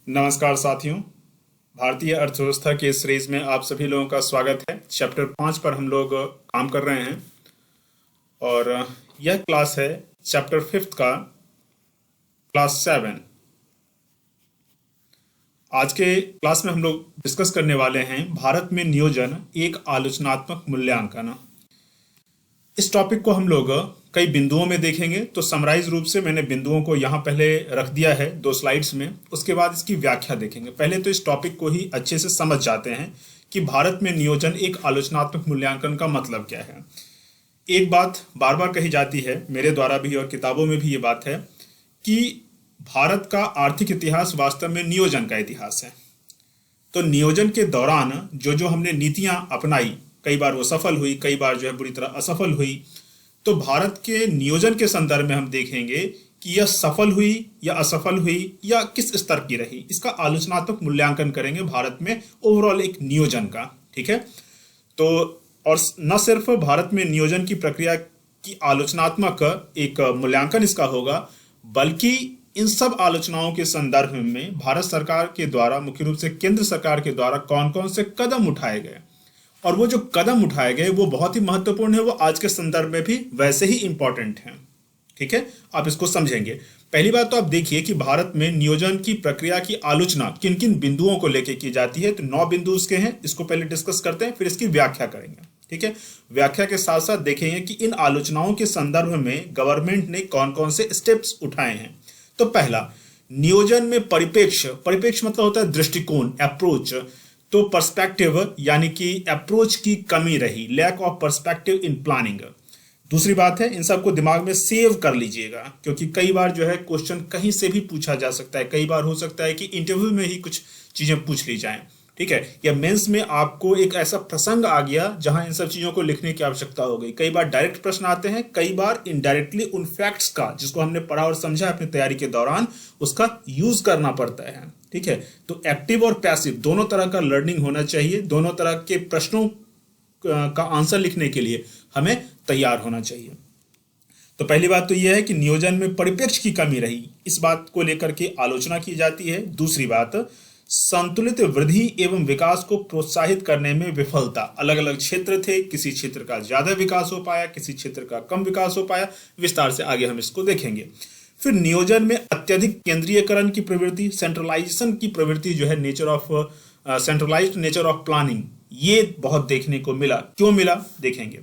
नमस्कार साथियों। भारतीय अर्थव्यवस्था के इस सीरीज में आप सभी लोगों का स्वागत है। चैप्टर 5 पर हम लोग काम कर रहे हैं और यह क्लास है चैप्टर 5 का क्लास 7। आज के क्लास में हम लोग डिस्कस करने वाले हैं भारत में नियोजन एक आलोचनात्मक मूल्यांकन। इस टॉपिक को हम लोग कई बिंदुओं में देखेंगे। तो समराइज रूप से मैंने बिंदुओं को यहाँ पहले रख दिया है 2 स्लाइड्स में। उसके बाद इसकी व्याख्या देखेंगे। पहले तो इस टॉपिक को ही अच्छे से समझ जाते हैं कि भारत में नियोजन एक आलोचनात्मक मूल्यांकन का मतलब क्या है। एक बात बार बार कही जाती है, मेरे द्वारा भी और किताबों में भी ये बात है कि भारत का आर्थिक इतिहास वास्तव में नियोजन का इतिहास है। तो नियोजन के दौरान जो हमने नीतियां अपनाई, कई बार वो सफल हुई, कई बार जो है बुरी तरह असफल हुई। तो भारत के नियोजन के संदर्भ में हम देखेंगे कि यह सफल हुई या असफल हुई या किस स्तर की रही। इसका आलोचनात्मक मूल्यांकन करेंगे भारत में ओवरऑल एक नियोजन का। ठीक है। तो और न सिर्फ भारत में नियोजन की प्रक्रिया की आलोचनात्मक एक मूल्यांकन इसका होगा, बल्कि इन सब आलोचनाओं के संदर्भ में भारत सरकार के द्वारा, मुख्य रूप से केंद्र सरकार के द्वारा कौन कौन से कदम उठाए गए, और वो जो कदम उठाए गए वो बहुत ही महत्वपूर्ण है। वो आज के संदर्भ में भी वैसे ही इंपॉर्टेंट हैं। ठीक है, आप इसको समझेंगे। पहली बात तो आप देखिए कि भारत में नियोजन की प्रक्रिया की आलोचना किन किन बिंदुओं को लेकर की जाती है। तो 9 बिंदु उसके हैं। इसको पहले डिस्कस करते हैं, फिर इसकी व्याख्या करेंगे। ठीक है, व्याख्या के साथ साथ देखेंगे कि इन आलोचनाओं के संदर्भ में गवर्नमेंट ने कौन कौन से स्टेप्स उठाए हैं। तो पहला, नियोजन में परिप्रेक्ष्य मतलब होता है दृष्टिकोण, अप्रोच। तो पर्सपेक्टिव यानी कि अप्रोच की कमी रही, lack of perspective in planning. दूसरी बात है, इन सबको दिमाग में सेव कर लीजिएगा, क्योंकि कई बार जो है क्वेश्चन कहीं से भी पूछा जा सकता है। कई बार हो सकता है कि इंटरव्यू में ही कुछ चीजें पूछ ली जाएं। ठीक है, या मेंस में आपको एक ऐसा प्रसंग आ गया जहां इन सब चीजों को लिखने की आवश्यकता हो गई। कई बार डायरेक्ट प्रश्न आते हैं, कई बार इनडायरेक्टली उन फैक्ट्स का, जिसको हमने पढ़ा और समझा अपनी तैयारी के दौरान, उसका यूज करना पड़ता है। ठीक है, तो एक्टिव और पैसिव दोनों तरह का लर्निंग होना चाहिए। दोनों तरह के प्रश्नों का आंसर लिखने के लिए हमें तैयार होना चाहिए। तो पहली बात तो यह है कि नियोजन में परिप्रेक्ष्य की कमी रही, इस बात को लेकर के आलोचना की जाती है। दूसरी बात, संतुलित वृद्धि एवं विकास को प्रोत्साहित करने में विफलता। अलग अलग क्षेत्र थे, किसी क्षेत्र का ज्यादा विकास हो पाया, किसी क्षेत्र का कम विकास हो पाया। विस्तार से आगे हम इसको देखेंगे। फिर नियोजन में अत्यधिक केंद्रीयकरण की प्रवृत्ति, सेंट्रलाइजेशन की प्रवृत्ति जो है, nature of centralised nature of planning, ये बहुत देखने को मिला। क्यों मिला देखेंगे।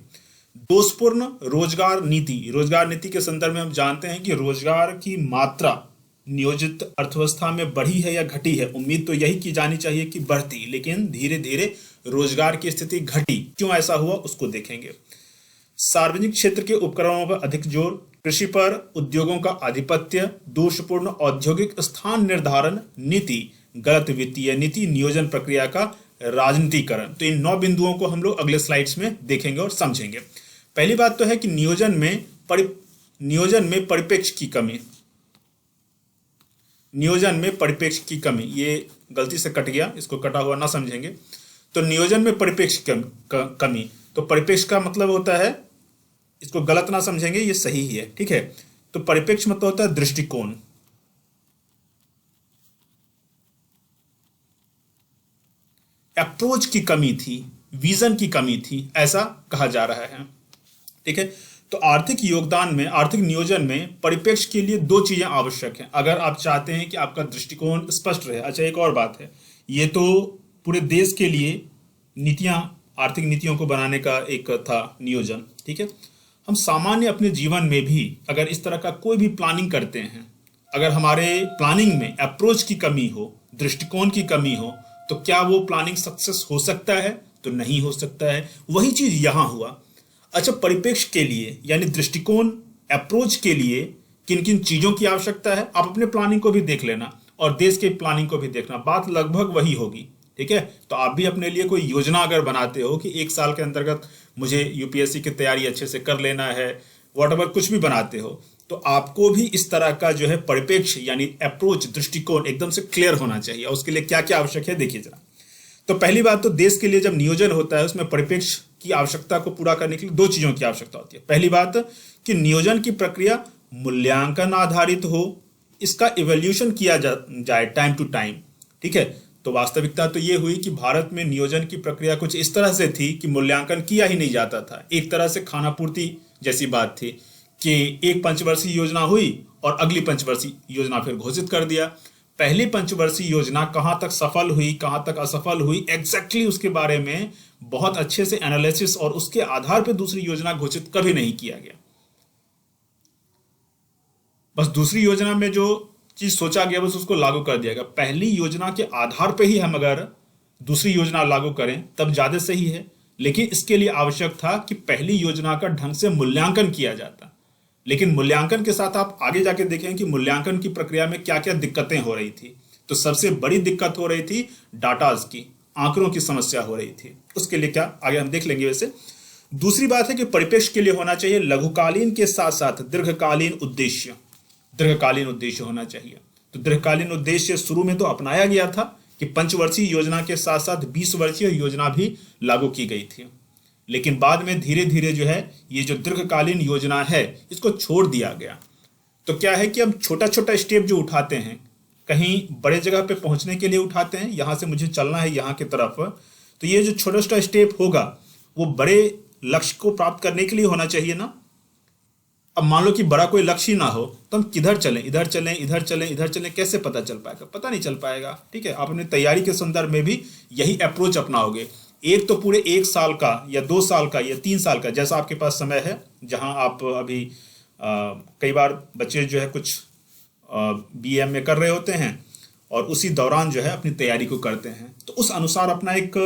दोषपूर्ण रोजगार नीति के संदर्भ में हम जानते हैं कि रोजगार की मात्रा नियोजित अर्थव्यवस्था में बढ़ी है या घटी है। उम्मीद तो यही की जानी चाहिए कि बढ़ती, लेकिन धीरे धीरे रोजगार की स्थिति घटी। क्यों ऐसा हुआ उसको देखेंगे। सार्वजनिक क्षेत्र के उपकरणों पर अधिक जोर, कृषि पर उद्योगों का आधिपत्य, दोषपूर्ण औद्योगिक स्थान निर्धारण नीति, गलत वित्तीय नीति, नियोजन प्रक्रिया का राजनीतिकरण। तो इन 9 बिंदुओं को हम लोग अगले स्लाइड्स में देखेंगे और समझेंगे। पहली बात तो है कि नियोजन में परिप्रेक्ष्य की कमी। नियोजन में परिप्रेक्ष्य की कमी, ये गलती से कट गया, इसको कटा हुआ ना समझेंगे। तो नियोजन में परिप्रेक्ष्य कमी, तो परिप्रेक्ष्य का मतलब होता है, इसको गलत ना समझेंगे, ये सही ही है। ठीक है, तो परिप्रेक्ष्य मतलब होता है दृष्टिकोण। अप्रोच की कमी थी, विजन की कमी थी, ऐसा कहा जा रहा है। ठीक है, तो आर्थिक योगदान में, आर्थिक नियोजन में परिप्रेक्ष्य के लिए 2 चीजें आवश्यक हैं, अगर आप चाहते हैं कि आपका दृष्टिकोण स्पष्ट रहे। अच्छा, एक और बात है, ये तो पूरे देश के लिए नीतियां, आर्थिक नीतियों को बनाने का एक था नियोजन। ठीक है, हम सामान्य अपने जीवन में भी अगर इस तरह का कोई भी प्लानिंग करते हैं, अगर हमारे प्लानिंग में अप्रोच की कमी हो, दृष्टिकोण की कमी हो, तो क्या वो प्लानिंग सक्सेस हो सकता है? तो नहीं हो सकता है। वही चीज यहां हुआ। अच्छा, परिप्रेक्ष्य के लिए यानी दृष्टिकोण, अप्रोच के लिए किन किन चीजों की आवश्यकता है, आप अपने प्लानिंग को भी देख लेना और देश के प्लानिंग को भी देखना, बात लगभग वही होगी। ठीक है, तो आप भी अपने लिए कोई योजना अगर बनाते हो कि 1 साल के अंतर्गत मुझे यूपीएससी की तैयारी अच्छे से कर लेना है, वॉटएवर कुछ भी बनाते हो, तो आपको भी इस तरह का जो है परिप्रेक्ष्य यानी अप्रोच, दृष्टिकोण एकदम से क्लियर होना चाहिए। उसके लिए क्या क्या आवश्यक है देखिए जरा। तो पहली बात तो देश के लिए जब नियोजन होता है, उसमें परिप्रेक्ष्य की आवश्यकता को पूरा करने के लिए 2 चीजों की आवश्यकता होती है। पहली बात कि नियोजन की प्रक्रिया मूल्यांकन आधारित हो, इसका इवोल्यूशन किया जाए टाइम टू टाइम। ठीक है। तो वास्तविकता तो ये हुई कि भारत में नियोजन की प्रक्रिया कुछ इस तरह से थी कि मूल्यांकन किया ही नहीं जाता था। एक तरह से खानापूर्ति जैसी बात थी कि एक पंचवर्षीय योजना हुई और अगली पंचवर्षीय योजना फिर घोषित कर दिया। पहली पंचवर्षीय योजना कहाँ तक सफल हुई, कहाँ तक असफल हुई, एग्जैक्टली उसके बारे में बहुत अच्छे से एनालिसिस और उसके आधार पर दूसरी योजना घोषित कभी नहीं किया गया। बस दूसरी योजना में जो चीज सोचा गया बस उसको लागू कर दिया गया। पहली योजना के आधार पर ही हम अगर दूसरी योजना लागू करें तब ज्यादा सही है, लेकिन इसके लिए आवश्यक था कि पहली योजना का ढंग से मूल्यांकन किया जाता। लेकिन मूल्यांकन के साथ आप आगे जाके देखें कि मूल्यांकन की प्रक्रिया में क्या क्या दिक्कतें हो रही थी। तो सबसे बड़ी दिक्कत हो रही थी डाटाज की, आंकड़ों की समस्या हो रही थी। उसके लिए क्या आगे हम देख लेंगे। वैसे दूसरी बात है कि परिप्रेक्ष्य के लिए होना चाहिए लघुकालीन के साथ साथ दीर्घकालीन उद्देश्य। दीर्घकालीन उद्देश्य होना चाहिए। तो दीर्घकालीन उद्देश्य शुरू में तो अपनाया गया था कि पंचवर्षीय योजना के साथ साथ 20 वर्षीय योजना भी लागू की गई थी, लेकिन बाद में धीरे धीरे जो है ये जो दीर्घकालीन योजना है इसको छोड़ दिया गया। तो क्या है कि हम छोटा छोटा स्टेप जो उठाते हैं, कहीं बड़े जगह पे पहुंचने के लिए उठाते हैं, यहां से मुझे चलना है यहाँ की तरफ, तो ये जो छोटा छोटा स्टेप होगा वो बड़े लक्ष्य को प्राप्त करने के लिए होना चाहिए ना। अब मान लो कि बड़ा कोई लक्ष्य ही ना हो तो हम किधर चलें, इधर चलें, इधर चलें, इधर चलें, कैसे पता चल पाएगा? पता नहीं चल पाएगा। ठीक है, आप अपनी तैयारी के संदर्भ में भी यही अप्रोच अपनाओगे। एक तो पूरे 1 साल का या 2 साल का या 3 साल का, जैसा आपके पास समय है, जहां आप अभी कई बार बच्चे जो है कुछ BA में कर रहे होते हैं और उसी दौरान जो है अपनी तैयारी को करते हैं, तो उस अनुसार अपना एक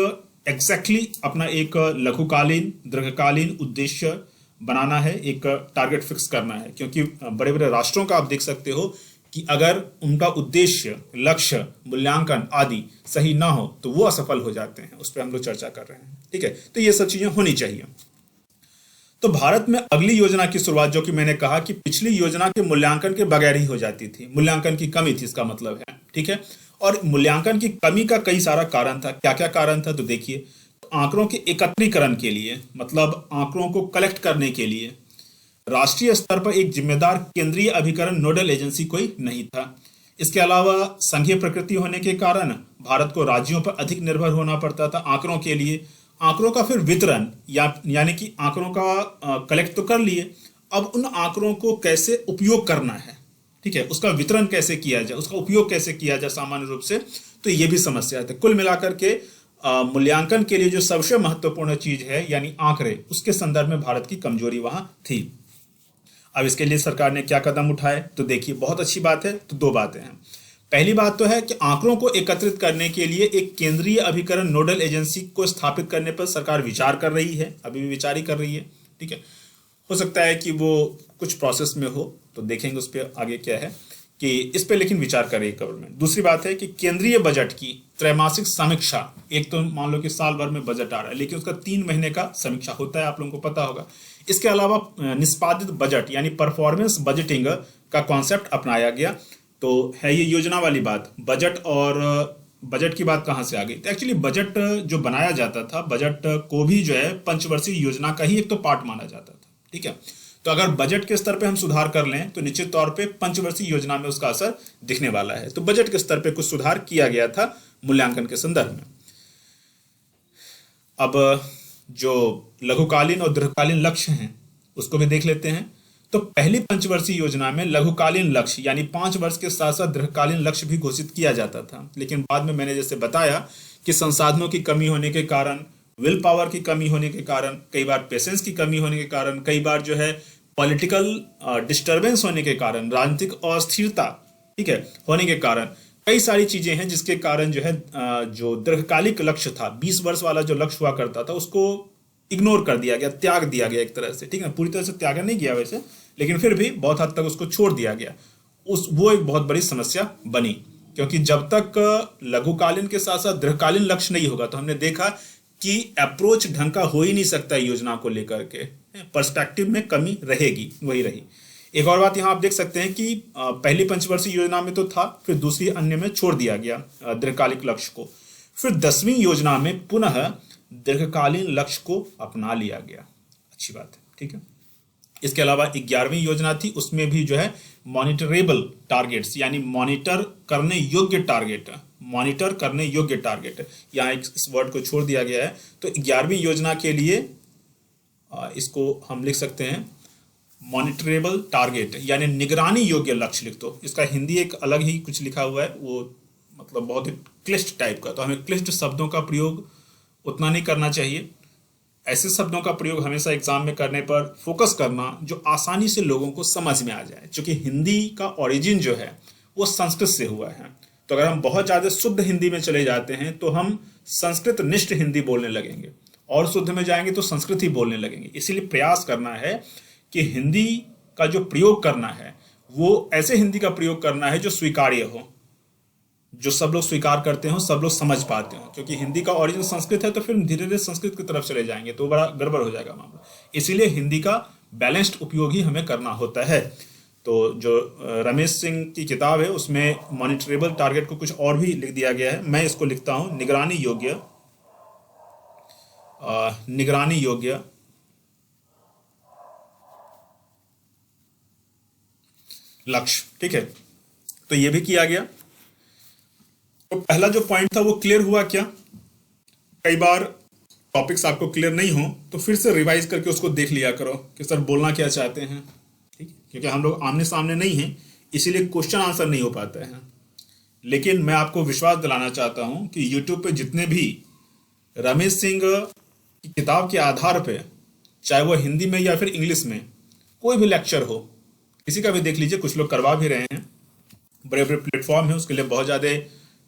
अपना एक लघुकालीन दीर्घकालीन उद्देश्य बनाना है, एक टारगेट फिक्स करना है। क्योंकि बड़े बड़े राष्ट्रों का आप देख सकते हो कि अगर उनका उद्देश्य, लक्ष्य, मूल्यांकन आदि सही ना हो तो वो असफल हो जाते हैं। उस पर हम लोग चर्चा कर रहे हैं। ठीक है, तो ये सब चीजें होनी चाहिए। तो भारत में अगली योजना की शुरुआत, जो कि मैंने कहा कि पिछली योजना के मूल्यांकन के बगैर ही हो जाती थी, मूल्यांकन की कमी थी इसका मतलब है। ठीक है, और मूल्यांकन की कमी का कई सारा कारण था। क्या क्या कारण था? तो देखिए, आंकड़ों के एकत्रीकरण के लिए, मतलब आंकड़ों को कलेक्ट करने के लिए राष्ट्रीय स्तर पर एक जिम्मेदार केंद्रीय अभिकरण नोडल एजेंसी कोई नहीं था। इसके अलावा संघीय प्रकृति होने के कारण भारत को राज्यों पर अधिक निर्भर होना पड़ता था आंकड़ों के लिए। आंकड़ों का फिर वितरण यानी कि आंकड़ों का कलेक्ट तो कर लिए, अब उन आंकड़ों को कैसे उपयोग करना है, ठीक है, उसका वितरण कैसे किया जाए, उसका उपयोग कैसे किया जाए सामान्य रूप से, तो ये भी समस्या है। कुल मिलाकर के मूल्यांकन के लिए जो सबसे महत्वपूर्ण चीज है यानी आंकड़े, उसके संदर्भ में भारत की कमजोरी वहां थी। अब इसके लिए सरकार ने क्या कदम उठाए? तो देखिए, बहुत अच्छी बात है। तो 2 बातें हैं। पहली बात तो है कि आंकड़ों को एकत्रित करने के लिए एक केंद्रीय अभिकरण नोडल एजेंसी को स्थापित करने पर सरकार विचार कर रही है, अभी भी विचार ही कर रही है। ठीक है, हो सकता है कि वो कुछ प्रोसेस में हो, तो देखेंगे उस पर आगे क्या है कि इस पे लेकिन विचार कर रही है गवर्नमेंट। दूसरी बात है कि केंद्रीय बजट की त्रैमासिक समीक्षा, एक तो मान लो कि साल भर में बजट आ रहा है, लेकिन उसका 3 महीने का समीक्षा होता है, आप लोगों को पता होगा। इसके अलावा निष्पादित बजट यानी परफॉर्मेंस बजटिंग का कॉन्सेप्ट अपनाया गया। तो है ये योजना वाली बात। बजट और बजट की बात कहाँ से आ गई? तो एक्चुअली बजट जो बनाया जाता था, बजट को भी जो है पंचवर्षीय योजना का ही एक तो पार्ट माना जाता था। ठीक है, तो अगर बजट के स्तर पे हम सुधार कर लें तो निश्चित तौर पे पंचवर्षीय योजना में उसका असर दिखने वाला है। तो बजट के स्तर पे कुछ सुधार किया गया था मूल्यांकन के संदर्भ में। अब जो लघुकालीन और दीर्घकालीन लक्ष्य हैं उसको भी देख लेते हैं। तो पहली पंचवर्षीय योजना में लघुकालीन लक्ष्य यानी 5 वर्ष के साथ साथ दीर्घकालीन लक्ष्य भी घोषित किया जाता था, लेकिन बाद में मैंने जैसे बताया कि संसाधनों की कमी होने के कारण, विल पावर की कमी होने के कारण, कई बार पेशेंस की कमी होने के कारण, कई बार जो है पॉलिटिकल डिस्टर्बेंस होने के कारण, राजनीतिक अस्थिरता, ठीक है, होने के कारण, कई सारी चीजें हैं जिसके कारण जो है जो दीर्घकालिक लक्ष्य था, 20 वर्ष वाला जो लक्ष्य हुआ करता था, उसको इग्नोर कर दिया गया, त्याग दिया गया एक तरह से। ठीक है, पूरी तरह से त्याग नहीं किया वैसे, लेकिन फिर भी बहुत हद तक उसको छोड़ दिया गया। वो एक बहुत बड़ी समस्या बनी, क्योंकि जब तक लघुकालीन के साथ साथ दीर्घकालीन लक्ष्य नहीं होगा तो हमने देखा कि अप्रोच ढंग का हो ही नहीं सकता योजना को लेकर के, पर्सपेक्टिव में कमी रहेगी, वही रही। एक और बात यहाँ आप देख सकते हैं कि पहली पंचवर्षीय योजना में तो था, फिर दूसरी अन्य में छोड़ दिया गया दीर्घकालिक लक्ष्य को। फिर 10वीं योजना में पुनः दीर्घकालीन लक्ष्य को अपना लिया गया। अच्छी बात है। ठीक है, इसके अलावा 11वीं योजना थी, उसमें भी जो है मॉनिटरेबल टारगेट्स यानी मॉनिटर करने योग्य टारगेट, मॉनिटर करने योग्य टारगेट, यहाँ इस वर्ड को छोड़ दिया गया है। तो 11वीं योजना के लिए इसको हम लिख सकते हैं मॉनिटरेबल टारगेट यानी निगरानी योग्य लक्ष्य लिख दो। इसका हिंदी एक अलग ही कुछ लिखा हुआ है, वो मतलब बहुत ही क्लिष्ट टाइप का, तो हमें क्लिष्ट शब्दों का प्रयोग उतना नहीं करना चाहिए। ऐसे शब्दों का प्रयोग हमेशा एग्जाम में करने पर फोकस करना जो आसानी से लोगों को समझ में आ जाए, क्योंकि हिंदी का ओरिजिन जो है वो संस्कृत से हुआ है। तो अगर हम बहुत ज़्यादा शुद्ध हिंदी में चले जाते हैं तो हम संस्कृत निष्ठ हिंदी बोलने लगेंगे, और शुद्ध में जाएंगे तो संस्कृत ही बोलने लगेंगे। इसीलिए प्रयास करना है कि हिंदी का जो प्रयोग करना है वो ऐसे हिंदी का प्रयोग करना है जो स्वीकार्य हो, जो सब लोग स्वीकार करते हो, सब लोग समझ पाते हो। क्योंकि हिंदी का ओरिजिन संस्कृत है तो फिर धीरे धीरे संस्कृत की तरफ चले जाएंगे तो बड़ा गड़बड़ हो जाएगा मामला। इसीलिए हिंदी का बैलेंस्ड उपयोग ही हमें करना होता है। तो जो रमेश सिंह की किताब है उसमें मॉनिटरेबल टारगेट को कुछ और भी लिख दिया गया है, मैं इसको लिखता हूं निगरानी योग्य लक्ष्य। ठीक है, तो ये भी किया गया। तो पहला जो पॉइंट था वो क्लियर हुआ क्या? कई बार टॉपिक्स आपको क्लियर नहीं हो तो फिर से रिवाइज करके उसको देख लिया करो कि सर बोलना क्या चाहते हैं। ठीक है, क्योंकि हम लोग आमने सामने नहीं हैं इसीलिए क्वेश्चन आंसर नहीं हो पाता है। लेकिन मैं आपको विश्वास दिलाना चाहता हूं कि यूट्यूब पे जितने भी रमेश सिंह की किताब के आधार पे, चाहे वो हिंदी में या फिर इंग्लिश में कोई भी लेक्चर हो, किसी का भी देख लीजिए, कुछ लोग करवा भी रहे हैं, बड़े बड़े प्लेटफॉर्म है, उसके लिए बहुत ज़्यादा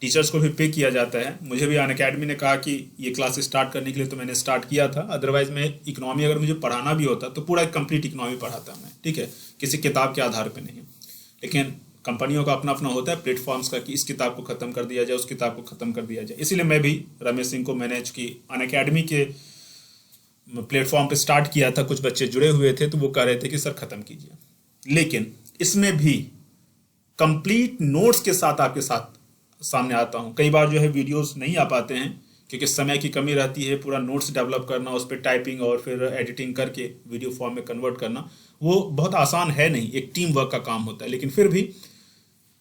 टीचर्स को भी पे किया जाता है। मुझे भी अनअकैडमी ने कहा कि ये क्लास स्टार्ट करने के लिए, तो मैंने स्टार्ट किया था। अदरवाइज मैं इकोनॉमी अगर मुझे पढ़ाना भी होता तो पूरा कंप्लीट इकोनॉमी पढ़ाता मैं, ठीक है, किसी किताब के आधार पे नहीं। लेकिन कंपनियों का अपना अपना होता है प्लेटफॉर्म्स का कि इस किताब को ख़त्म कर दिया जाए, उस किताब को ख़त्म कर दिया जाए। इसीलिए मैं भी रमेश सिंह को मैंने चूँकि अनअकैडमी के प्लेटफॉर्म पे स्टार्ट किया था, कुछ बच्चे जुड़े हुए थे तो वो कह रहे थे कि सर ख़त्म कीजिए। लेकिन इसमें भी कंप्लीट नोट्स के साथ आपके साथ सामने आता हूँ। कई बार जो है वीडियोस नहीं आ पाते हैं क्योंकि समय की कमी रहती है, पूरा नोट्स डेवलप करना, उस पर टाइपिंग और फिर एडिटिंग करके वीडियो फॉर्म में कन्वर्ट करना वो बहुत आसान है नहीं, एक टीम वर्क का काम होता है। लेकिन फिर भी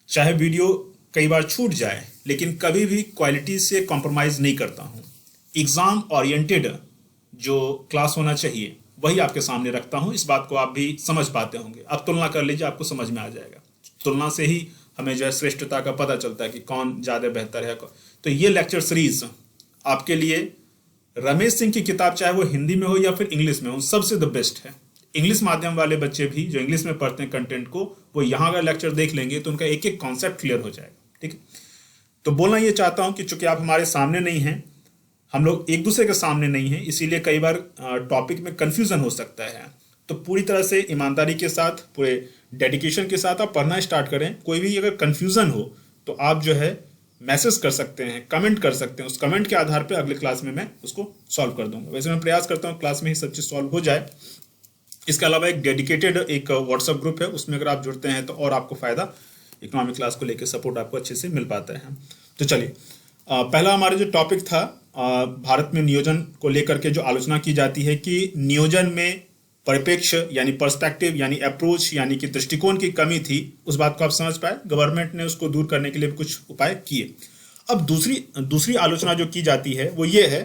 चाहे वीडियो कई बार छूट जाए लेकिन कभी भी क्वालिटी से कॉम्प्रोमाइज़ नहीं करता हूँ। एग्ज़ाम ओरिएंटेड जो क्लास होना चाहिए वही आपके सामने रखता हूँ। इस बात को आप भी समझ पाते होंगे। आप तुलना कर लीजिए, आपको समझ में आ जाएगा। तुलना से ही हमें जो है श्रेष्ठता का पता चलता है कि कौन ज़्यादा बेहतर है। तो ये लेक्चर सीरीज आपके लिए रमेश सिंह की किताब, चाहे वो हिंदी में हो या फिर इंग्लिश में हो, सबसे द बेस्ट है। इंग्लिश माध्यम वाले बच्चे भी जो इंग्लिश में पढ़ते हैं कंटेंट को, वो यहाँ अगर लेक्चर देख लेंगे तो उनका एक एक कॉन्सेप्ट क्लियर हो जाएगा। ठीक है, तो बोलना ये चाहता हूँ कि चूंकि आप हमारे सामने नहीं हैं, हम लोग एक दूसरे के सामने नहीं हैं, इसीलिए कई बार टॉपिक में कन्फ्यूज़न हो सकता है। तो पूरी तरह से ईमानदारी के साथ, पूरे डेडिकेशन के साथ आप पढ़ना स्टार्ट करें। कोई भी अगर कन्फ्यूज़न हो तो आप जो है मैसेज कर सकते हैं, कमेंट कर सकते हैं। उस कमेंट के आधार पे अगले क्लास में मैं उसको सॉल्व कर दूंगा। वैसे मैं प्रयास करता हूँ क्लास में ही सब चीज़ सॉल्व हो जाए। इसके अलावा एक डेडिकेटेड एक व्हाट्सएप ग्रुप है, उसमें अगर आप जुड़ते हैं तो और आपको फ़ायदा, इकोनॉमिक क्लास को लेकर सपोर्ट आपको अच्छे से मिल पाता है। तो चलिए, पहला हमारा जो टॉपिक था भारत में नियोजन को लेकर के जो आलोचना की जाती है कि नियोजन में परिप्रेक्ष्य यानी पर्सपेक्टिव यानी अप्रोच यानी कि दृष्टिकोण की कमी थी, उस बात को आप समझ पाए। गवर्नमेंट ने उसको दूर करने के लिए कुछ उपाय किए। अब दूसरी आलोचना जो की जाती है वो ये है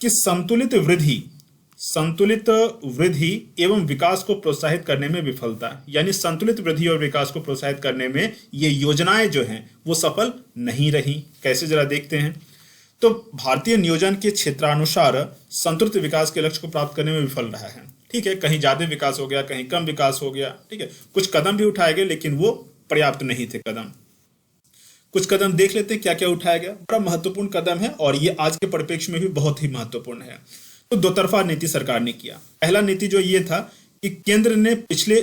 कि संतुलित वृद्धि एवं विकास को प्रोत्साहित करने में विफलता, यानी संतुलित वृद्धि और विकास को प्रोत्साहित करने में ये योजनाएं जो हैं वो सफल नहीं रही। कैसे, जरा देखते हैं। तो भारतीय नियोजन के क्षेत्रानुसार संतुलित विकास के लक्ष्य को प्राप्त करने में विफल रहा है। ठीक है, कहीं ज़्यादा विकास हो गया, कहीं कम विकास हो गया। ठीक है, कुछ कदम भी उठाए गए लेकिन वो पर्याप्त नहीं थे कदम। कुछ कदम देख लेते हैं क्या क्या उठाया गया। बड़ा महत्वपूर्ण कदम है और ये आज के परिप्रेक्ष्य में भी बहुत ही महत्वपूर्ण है। तो दो तरफा नीति सरकार ने किया। पहला नीति जो ये था कि केंद्र ने पिछड़े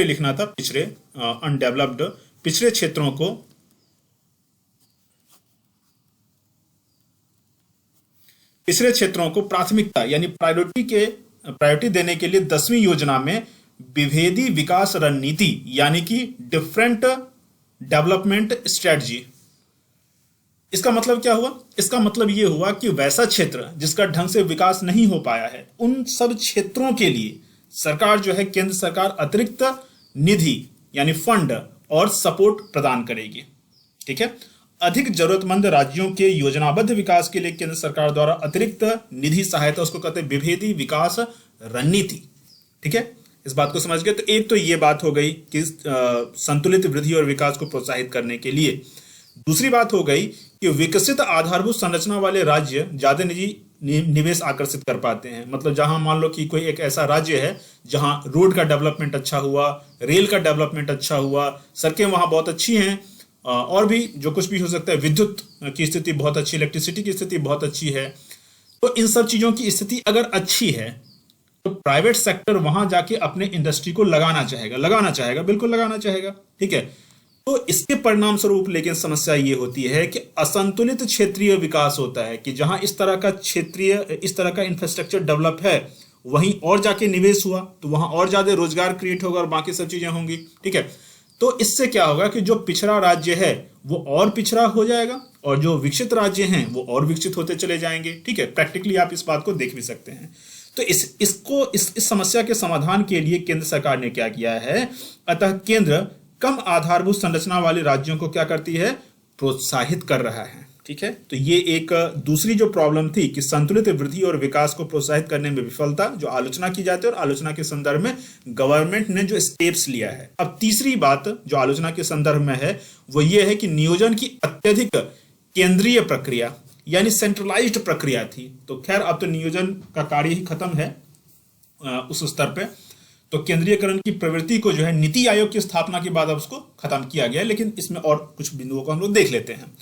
लिखना था, अनडेवलप्ड पिछड़े क्षेत्रों को प्राथमिकता यानी प्रायोरिटी देने के लिए 10वीं योजना में विभेदी विकास रणनीति यानी कि डिफरेंट डेवलपमेंट स्ट्रेटजी इसका मतलब क्या हुआ? इसका मतलब ये हुआ कि वैसा क्षेत्र जिसका ढंग से विकास नहीं हो पाया है, उन सब क्षेत्रों के लिए सरकार जो है, केंद्र सरकार अतिरिक्त निधि यानी फंड और सपोर्ट प्रदान करेगी। ठीक है, अधिक जरूरतमंद राज्यों के योजनाबद्ध विकास के लिए केंद्र सरकार द्वारा अतिरिक्त निधि सहायता, उसको कहते हैं विभेदी विकास रणनीति। ठीक है, इस बात को समझ गए। तो एक तो ये बात हो गई कि संतुलित वृद्धि और विकास को प्रोत्साहित करने के लिए। दूसरी बात हो गई कि विकसित आधारभूत संरचना वाले राज्य ज्यादा निजी निवेश आकर्षित कर पाते हैं। मतलब जहां मान लो कि कोई एक ऐसा राज्य है जहां रोड का डेवलपमेंट अच्छा हुआ, रेल का डेवलपमेंट अच्छा हुआ, सड़कें वहां बहुत अच्छी हैं, और भी जो कुछ भी हो सकता है, विद्युत की स्थिति बहुत अच्छी, इलेक्ट्रिसिटी की स्थिति बहुत अच्छी है, तो इन सब चीजों की स्थिति अगर अच्छी है तो प्राइवेट सेक्टर वहां जाके अपने इंडस्ट्री को लगाना चाहेगा, बिल्कुल लगाना चाहेगा। ठीक है, तो इसके परिणाम स्वरूप लेकिन समस्या ये होती है कि असंतुलित क्षेत्रीय विकास होता है, कि जहां इस तरह का इंफ्रास्ट्रक्चर डेवलप है, वहीं और जाके निवेश हुआ तो वहां और ज्यादा रोजगार क्रिएट होगा और बाकी सब चीजें होंगी। ठीक है, तो इससे क्या होगा कि जो पिछड़ा राज्य है वो और पिछड़ा हो जाएगा और जो विकसित राज्य हैं वो और विकसित होते चले जाएंगे। ठीक है, प्रैक्टिकली आप इस बात को देख भी सकते हैं। तो इस समस्या के समाधान के लिए केंद्र सरकार ने क्या किया है? अतः केंद्र कम आधारभूत संरचना वाले राज्यों को क्या करती है? प्रोत्साहित कर रहा है। ठीक है, तो ये एक दूसरी जो प्रॉब्लम थी कि संतुलित वृद्धि और विकास को प्रोत्साहित करने में विफलता, जो आलोचना की जाती है, और आलोचना के संदर्भ में गवर्नमेंट ने जो स्टेप्स लिया है। अब तीसरी बात जो आलोचना के संदर्भ में है वो ये है कि नियोजन की अत्यधिक केंद्रीय प्रक्रिया यानी सेंट्रलाइज्ड प्रक्रिया थी। तो खैर अब तो नियोजन का कार्य ही खत्म है उस स्तर पे, तो केंद्रीयकरण की प्रवृत्ति को जो है नीति आयोग की स्थापना के बाद अब उसको खत्म किया गया। लेकिन इसमें और कुछ बिंदुओं को हम लोग देख लेते हैं।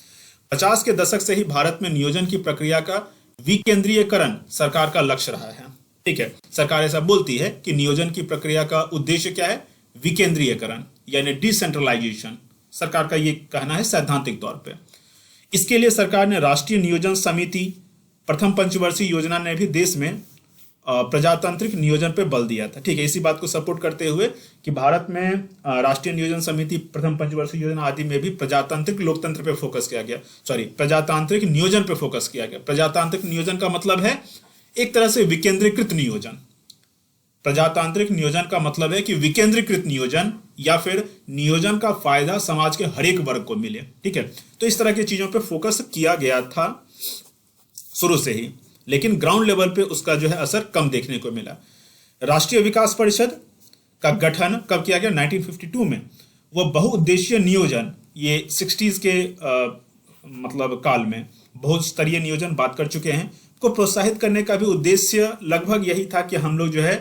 50 के दशक से ही भारत में नियोजन की प्रक्रिया का विकेंद्रीयकरण सरकार का लक्ष्य रहा है। ठीक है, सरकार ऐसा बोलती है कि नियोजन की प्रक्रिया का उद्देश्य क्या है? विकेंद्रीयकरण यानी डिसेंट्रलाइजेशन, सरकार का ये कहना है सैद्धांतिक तौर पर। इसके लिए सरकार ने राष्ट्रीय नियोजन समिति, प्रथम पंचवर्षीय योजना ने भी देश में प्रजातांत्रिक नियोजन पर बल दिया था। ठीक है, इसी बात को सपोर्ट करते हुए कि भारत में राष्ट्रीय नियोजन समिति, प्रथम पंचवर्षीय योजना आदि में भी प्रजातांत्रिक लोकतंत्र पे फोकस किया गया, प्रजातांत्रिक नियोजन पे फोकस किया गया। प्रजातांत्रिक नियोजन का मतलब है एक तरह से विकेंद्रीकृत नियोजन। प्रजातांत्रिक नियोजन का मतलब है कि विकेंद्रीकृत नियोजन या फिर नियोजन का फायदा समाज के हर एक वर्ग को मिले। ठीक है, तो इस तरह की चीजों पर फोकस किया गया था शुरू से ही, लेकिन ग्राउंड लेवल पे उसका जो है असर कम देखने को मिला। राष्ट्रीय विकास परिषद का गठन कब किया गया? 1952 में। वो बहुउद्देशीय नियोजन, ये 60s के मतलब काल में बहुत स्तरीय नियोजन बात कर चुके हैं, को प्रोत्साहित करने का भी उद्देश्य लगभग यही था कि हम लोग जो है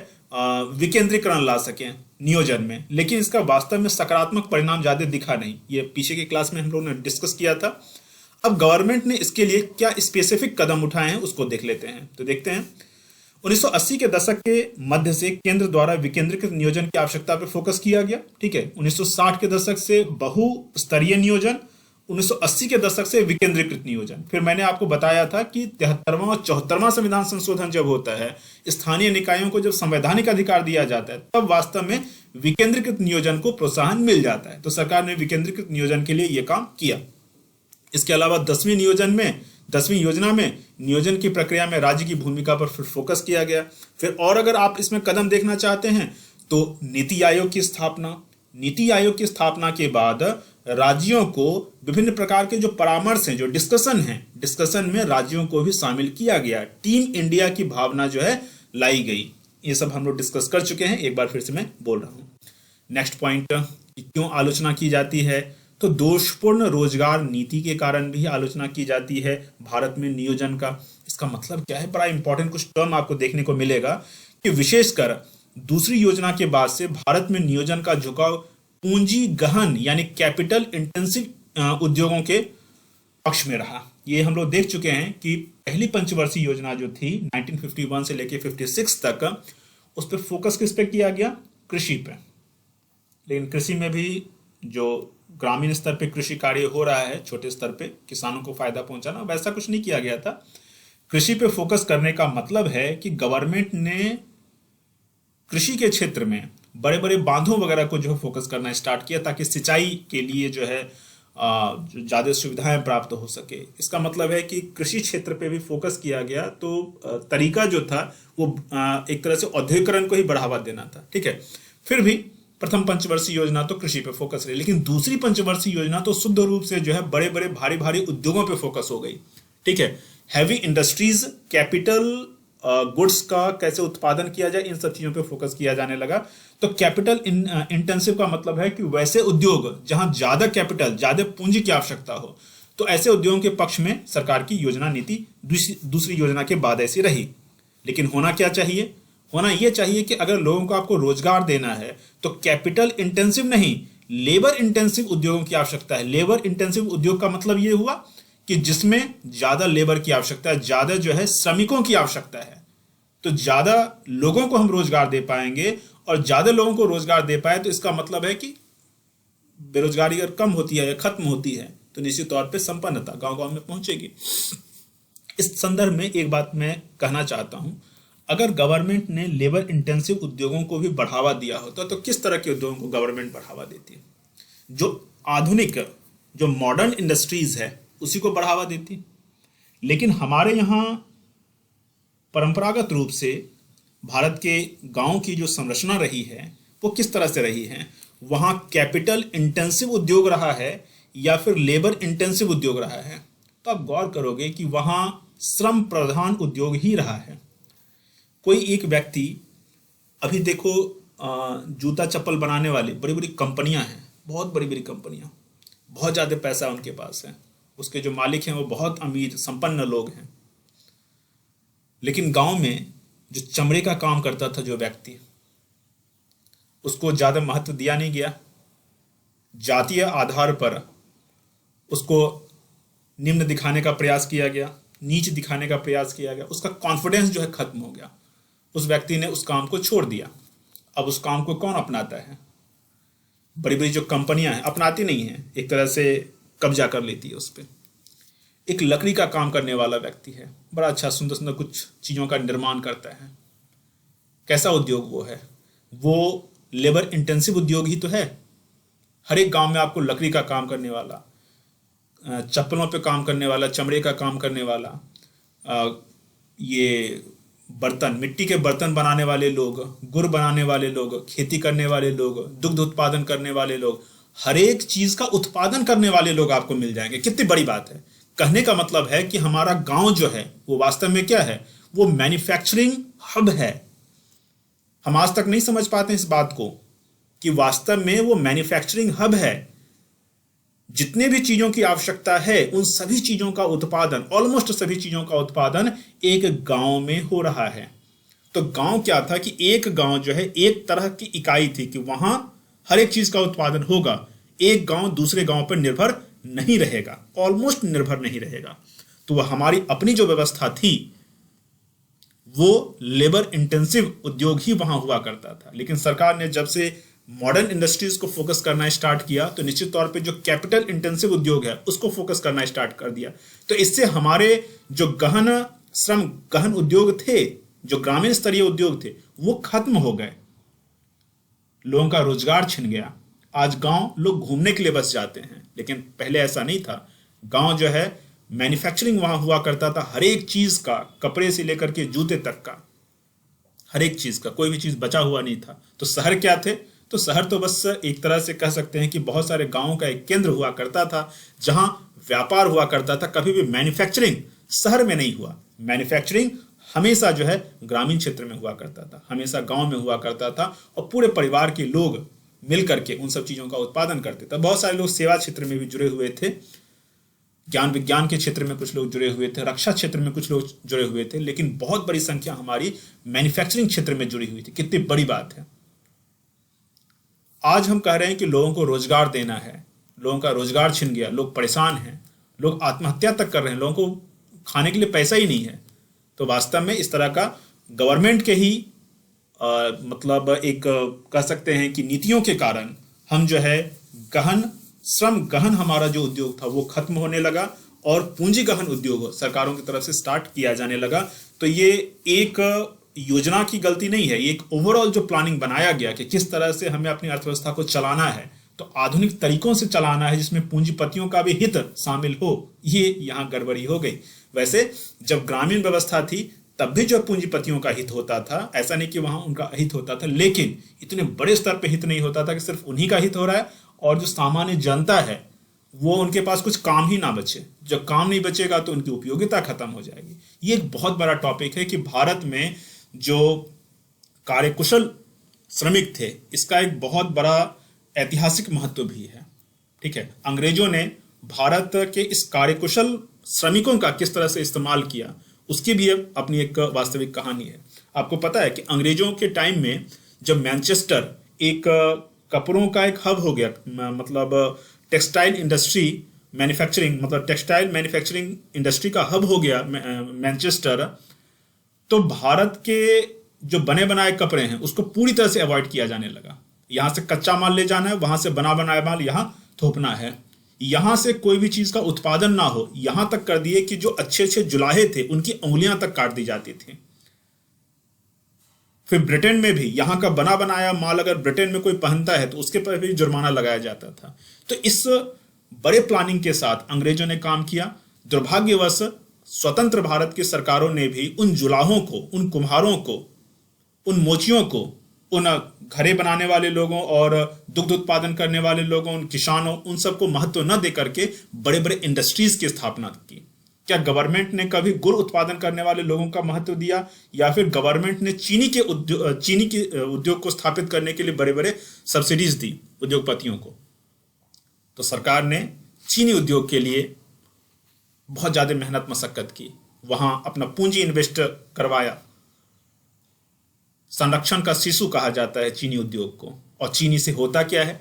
विकेंद्रीकरण ला सकें नियोजन में। लेकिन इसका वास्तव में सकारात्मक परिणाम ज्यादा दिखा नहीं। ये पीछे की क्लास में हम लोग ने डिस्कस किया था। अब गवर्नमेंट ने इसके लिए क्या स्पेसिफिक कदम उठाए हैं उसको देख लेते हैं। तो देखते हैं 1980 के दशक के मध्य से केंद्र द्वारा विकेंद्रीकृत नियोजन की आवश्यकता पर फोकस किया गया। ठीक है, 1960 के दशक से बहुस्तरीय नियोजन, 1980 के दशक से विकेंद्रीकृत नियोजन। फिर मैंने आपको बताया था कि 73वां और 74वां संविधान संशोधन जब होता है, स्थानीय निकायों को जब संवैधानिक अधिकार दिया जाता है, तब वास्तव में विकेंद्रीकृत नियोजन को प्रोत्साहन मिल जाता है। तो सरकार ने विकेंद्रीकृत नियोजन के लिए यह काम किया। इसके अलावा 10वीं योजना में नियोजन की प्रक्रिया में राज्य की भूमिका पर फिर फोकस किया गया। फिर और अगर आप इसमें कदम देखना चाहते हैं तो नीति आयोग की स्थापना के बाद राज्यों को विभिन्न प्रकार के जो परामर्श हैं, जो डिस्कशन में राज्यों को भी शामिल किया गया। टीम इंडिया की भावना जो है लाई गई। ये सब हम लोग डिस्कस कर चुके हैं, एक बार फिर से मैं बोल रहा हूं। नेक्स्ट पॉइंट, क्यों आलोचना की जाती है? तो दोषपूर्ण रोजगार नीति के कारण भी आलोचना की जाती है भारत में नियोजन का। इसका मतलब क्या है? बड़ा इंपॉर्टेंट कुछ टर्म आपको देखने को मिलेगा कि विशेषकर दूसरी योजना के बाद से भारत में नियोजन का झुकाव पूंजी गहन यानी कैपिटल इंटेंसिव उद्योगों के पक्ष में रहा। ये हम लोग देख चुके हैं कि पहली पंचवर्षीय योजना जो थी 1951 से लेके 56 तक, उस पर फोकस किस पे किया गया? कृषि पे। लेकिन कृषि में भी जो ग्रामीण स्तर पे कृषि कार्य हो रहा है, छोटे स्तर पे किसानों को फायदा पहुंचाना, वैसा कुछ नहीं किया गया था। कृषि पे फोकस करने का मतलब है कि गवर्नमेंट ने कृषि के क्षेत्र में बड़े बड़े बांधों वगैरह को जो फोकस करना स्टार्ट किया, ताकि सिंचाई के लिए जो है ज़्यादा सुविधाएं प्राप्त हो सके। इसका मतलब है कि कृषि क्षेत्र पे भी फोकस किया गया। तो तरीका जो था वो एक तरह से औद्योगिकरण को ही बढ़ावा देना था। ठीक है, फिर भी प्रथम पंचवर्षीय योजना तो कृषि पे फोकस रही, लेकिन दूसरी पंचवर्षीय योजना तो शुद्ध रूप से जो है बड़े बड़े भारी भारी उद्योगों पे फोकस हो गई। ठीक है, हैवी इंडस्ट्रीज, कैपिटल गुड्स का कैसे उत्पादन किया जाए, इन सब चीजों पे फोकस किया जाने लगा। तो कैपिटल इंटेंसिव का मतलब है कि वैसे उद्योग जहां ज्यादा कैपिटल, ज्यादा पूंजी की आवश्यकता हो, तो ऐसे उद्योगों के पक्ष में सरकार की योजना नीति दूसरी योजना के बाद ऐसी रही। लेकिन होना क्या चाहिए? होना यह चाहिए कि अगर लोगों को आपको रोजगार देना है तो कैपिटल इंटेंसिव नहीं, लेबर इंटेंसिव उद्योगों की आवश्यकता है। लेबर इंटेंसिव उद्योग का मतलब यह हुआ कि जिसमें ज्यादा लेबर की आवश्यकता है, ज्यादा जो है श्रमिकों की आवश्यकता है। तो ज्यादा लोगों को हम रोजगार दे पाएंगे, और ज्यादा लोगों को रोजगार दे पाए तो इसका मतलब है कि बेरोजगारी अगर कम होती है या खत्म होती है तो निश्चित तौर पे संपन्नता गांव गांव में पहुंचेगी। इस संदर्भ में एक बात मैं कहना चाहता हूं, अगर गवर्नमेंट ने लेबर इंटेंसिव उद्योगों को भी बढ़ावा दिया होता तो किस तरह के उद्योगों को गवर्नमेंट बढ़ावा देती है? जो आधुनिक, जो मॉडर्न इंडस्ट्रीज है उसी को बढ़ावा देती। लेकिन हमारे यहाँ परंपरागत रूप से भारत के गांव की जो संरचना रही है वो किस तरह से रही है? वहां कैपिटल इंटेंसिव उद्योग रहा है या फिर लेबर इंटेंसिव उद्योग रहा है? तो आप गौर करोगे कि वहां श्रम प्रधान उद्योग ही रहा है। कोई एक व्यक्ति, अभी देखो जूता चप्पल बनाने वाली बड़ी बड़ी कंपनियां हैं, बहुत बड़ी बड़ी कंपनियां, बहुत ज़्यादा पैसा उनके पास है, उसके जो मालिक हैं वो बहुत अमीर संपन्न लोग हैं। लेकिन गांव में जो चमड़े का काम करता था जो व्यक्ति, उसको ज़्यादा महत्व दिया नहीं गया। जातीय आधार पर उसको निम्न दिखाने का प्रयास किया गया, नीच दिखाने का प्रयास किया गया, उसका कॉन्फिडेंस जो है खत्म हो गया। उस व्यक्ति ने उस काम को छोड़ दिया। अब उस काम को कौन अपनाता है? बड़ी बड़ी जो कंपनियां हैं अपनाती नहीं हैं, एक तरह से कब्जा कर लेती है उस पर। एक लकड़ी का काम करने वाला व्यक्ति है, बड़ा अच्छा सुंदर सुंदर कुछ चीज़ों का निर्माण करता है। कैसा उद्योग वो है? वो लेबर इंटेंसिव उद्योग ही तो है। हर एक गांव में आपको लकड़ी का काम करने वाला, चप्पलों पे काम करने वाला, चमड़े का काम करने वाला, ये बर्तन, मिट्टी के बर्तन बनाने वाले लोग, गुड़ बनाने वाले लोग, खेती करने वाले लोग, दुग्ध उत्पादन करने वाले लोग, हर एक चीज़ का उत्पादन करने वाले लोग आपको मिल जाएंगे। कितनी बड़ी बात है! कहने का मतलब है कि हमारा गांव जो है वो वास्तव में क्या है? वो मैन्युफैक्चरिंग हब है। हम आज तक नहीं समझ पाते इस बात को कि वास्तव में वो मैन्युफैक्चरिंग हब है। जितने भी चीजों की आवश्यकता है उन सभी चीजों का उत्पादन, ऑलमोस्ट सभी चीजों का उत्पादन एक गांव में हो रहा है। तो गांव क्या था कि एक गांव जो है एक तरह की इकाई थी कि वहां हर एक चीज का उत्पादन होगा। एक गांव दूसरे गांव पर निर्भर नहीं रहेगा, ऑलमोस्ट निर्भर नहीं रहेगा। तो वह हमारी अपनी जो व्यवस्था थी वो लेबर इंटेंसिव उद्योग ही वहां हुआ करता था। लेकिन सरकार ने जब से मॉडर्न इंडस्ट्रीज को फोकस करना स्टार्ट किया तो निश्चित तौर पे जो कैपिटल इंटेंसिव उद्योग है उसको फोकस करना स्टार्ट कर दिया। तो इससे हमारे जो गहन श्रम गहन उद्योग थे, जो ग्रामीण स्तरीय उद्योग थे, वो खत्म हो गए। लोगों का रोजगार छिन गया। आज गांव लोग घूमने के लिए बस जाते हैं, लेकिन पहले ऐसा नहीं था। गांव जो है मैन्युफैक्चरिंग वहां हुआ करता था, हर एक चीज का, कपड़े से लेकर के जूते तक का, हर एक चीज का, कोई भी चीज बचा हुआ नहीं था। तो शहर क्या थे? तो शहर तो बस एक तरह से कह सकते हैं कि बहुत सारे गांवों का एक केंद्र हुआ करता था जहां व्यापार हुआ करता था। कभी भी मैन्युफैक्चरिंग शहर में नहीं हुआ। मैन्युफैक्चरिंग हमेशा जो है ग्रामीण क्षेत्र में हुआ करता था, हमेशा गांव में हुआ करता था, और पूरे परिवार के लोग मिल करके उन सब चीज़ों का उत्पादन करते थे। बहुत सारे लोग सेवा क्षेत्र में भी जुड़े हुए थे, ज्ञान विज्ञान के क्षेत्र में कुछ लोग जुड़े हुए थे, रक्षा क्षेत्र में कुछ लोग जुड़े हुए थे, लेकिन बहुत बड़ी संख्या हमारी मैन्युफैक्चरिंग क्षेत्र में जुड़ी हुई थी। कितनी बड़ी बात है! आज हम कह रहे हैं कि लोगों को रोजगार देना है, लोगों का रोजगार छिन गया, लोग परेशान हैं, लोग आत्महत्या तक कर रहे हैं, लोगों को खाने के लिए पैसा ही नहीं है। तो वास्तव में इस तरह का गवर्नमेंट के ही मतलब एक कह सकते हैं कि नीतियों के कारण हम जो है गहन श्रम गहन हमारा जो उद्योग था वो खत्म होने लगा और पूंजी गहन उद्योग सरकारों की तरफ से स्टार्ट किया जाने लगा। तो ये एक योजना की गलती नहीं है, ये एक ओवरऑल जो प्लानिंग बनाया गया कि किस तरह से हमें अपनी अर्थव्यवस्था को चलाना है, तो आधुनिक तरीकों से चलाना है जिसमें पूंजीपतियों का भी हित शामिल हो, ये यहाँ गड़बड़ी हो गई। वैसे जब ग्रामीण व्यवस्था थी तब भी जो पूंजीपतियों का हित होता था, ऐसा नहीं कि वहां उनका हित होता था, लेकिन इतने बड़े स्तर पे हित नहीं होता था कि सिर्फ उन्हीं का हित हो रहा है और जो सामान्य जनता है वो उनके पास कुछ काम ही ना बचे। जब काम नहीं बचेगा तो उनकी उपयोगिता खत्म हो जाएगी। ये एक बहुत बड़ा टॉपिक है कि भारत में जो कार्यकुशल श्रमिक थे इसका एक बहुत बड़ा ऐतिहासिक महत्व भी है। ठीक है, अंग्रेजों ने भारत के इस कार्यकुशल श्रमिकों का किस तरह से इस्तेमाल किया उसकी भी अपनी एक वास्तविक कहानी है। आपको पता है कि अंग्रेजों के टाइम में जब मैनचेस्टर एक कपड़ों का एक हब हो गया, मतलब टेक्सटाइल इंडस्ट्री मैन्युफैक्चरिंग, मतलब टेक्सटाइल मैन्युफैक्चरिंग इंडस्ट्री का हब हो गया मैनचेस्टर, तो भारत के जो बने बनाए कपड़े हैं उसको पूरी तरह से अवॉइड किया जाने लगा। यहां से कच्चा माल ले जाना है, वहां से बना बनाया माल यहां थोपना है, यहां से कोई भी चीज का उत्पादन ना हो, यहां तक कर दिए कि जो अच्छे अच्छे जुलाहे थे उनकी उंगलियां तक काट दी जाती थी। फिर ब्रिटेन में भी यहां का बना बनाया माल अगर ब्रिटेन में कोई पहनता है तो उसके पर भी जुर्माना लगाया जाता था। तो इस बड़े प्लानिंग के साथ अंग्रेजों ने काम किया। दुर्भाग्यवश स्वतंत्र भारत की सरकारों ने भी उन जुलाहों को, उन कुम्हारों को, उन मोचियों को, उन घरे बनाने वाले लोगों और दुग्ध उत्पादन करने वाले लोगों, उन किसानों, उन सबको महत्व न दे करके बड़े बड़े इंडस्ट्रीज की स्थापना की। क्या गवर्नमेंट ने कभी गुड़ उत्पादन करने वाले लोगों का महत्व दिया, या फिर गवर्नमेंट ने चीनी के उद्योग को स्थापित करने के लिए बड़े बड़े सब्सिडीज दी उद्योगपतियों को? तो सरकार ने चीनी उद्योग के लिए बहुत ज्यादा मेहनत मशक्कत की, वहां अपना पूंजी इन्वेस्ट करवाया। संरक्षण का शिशु कहा जाता है चीनी उद्योग को। और चीनी से होता क्या है?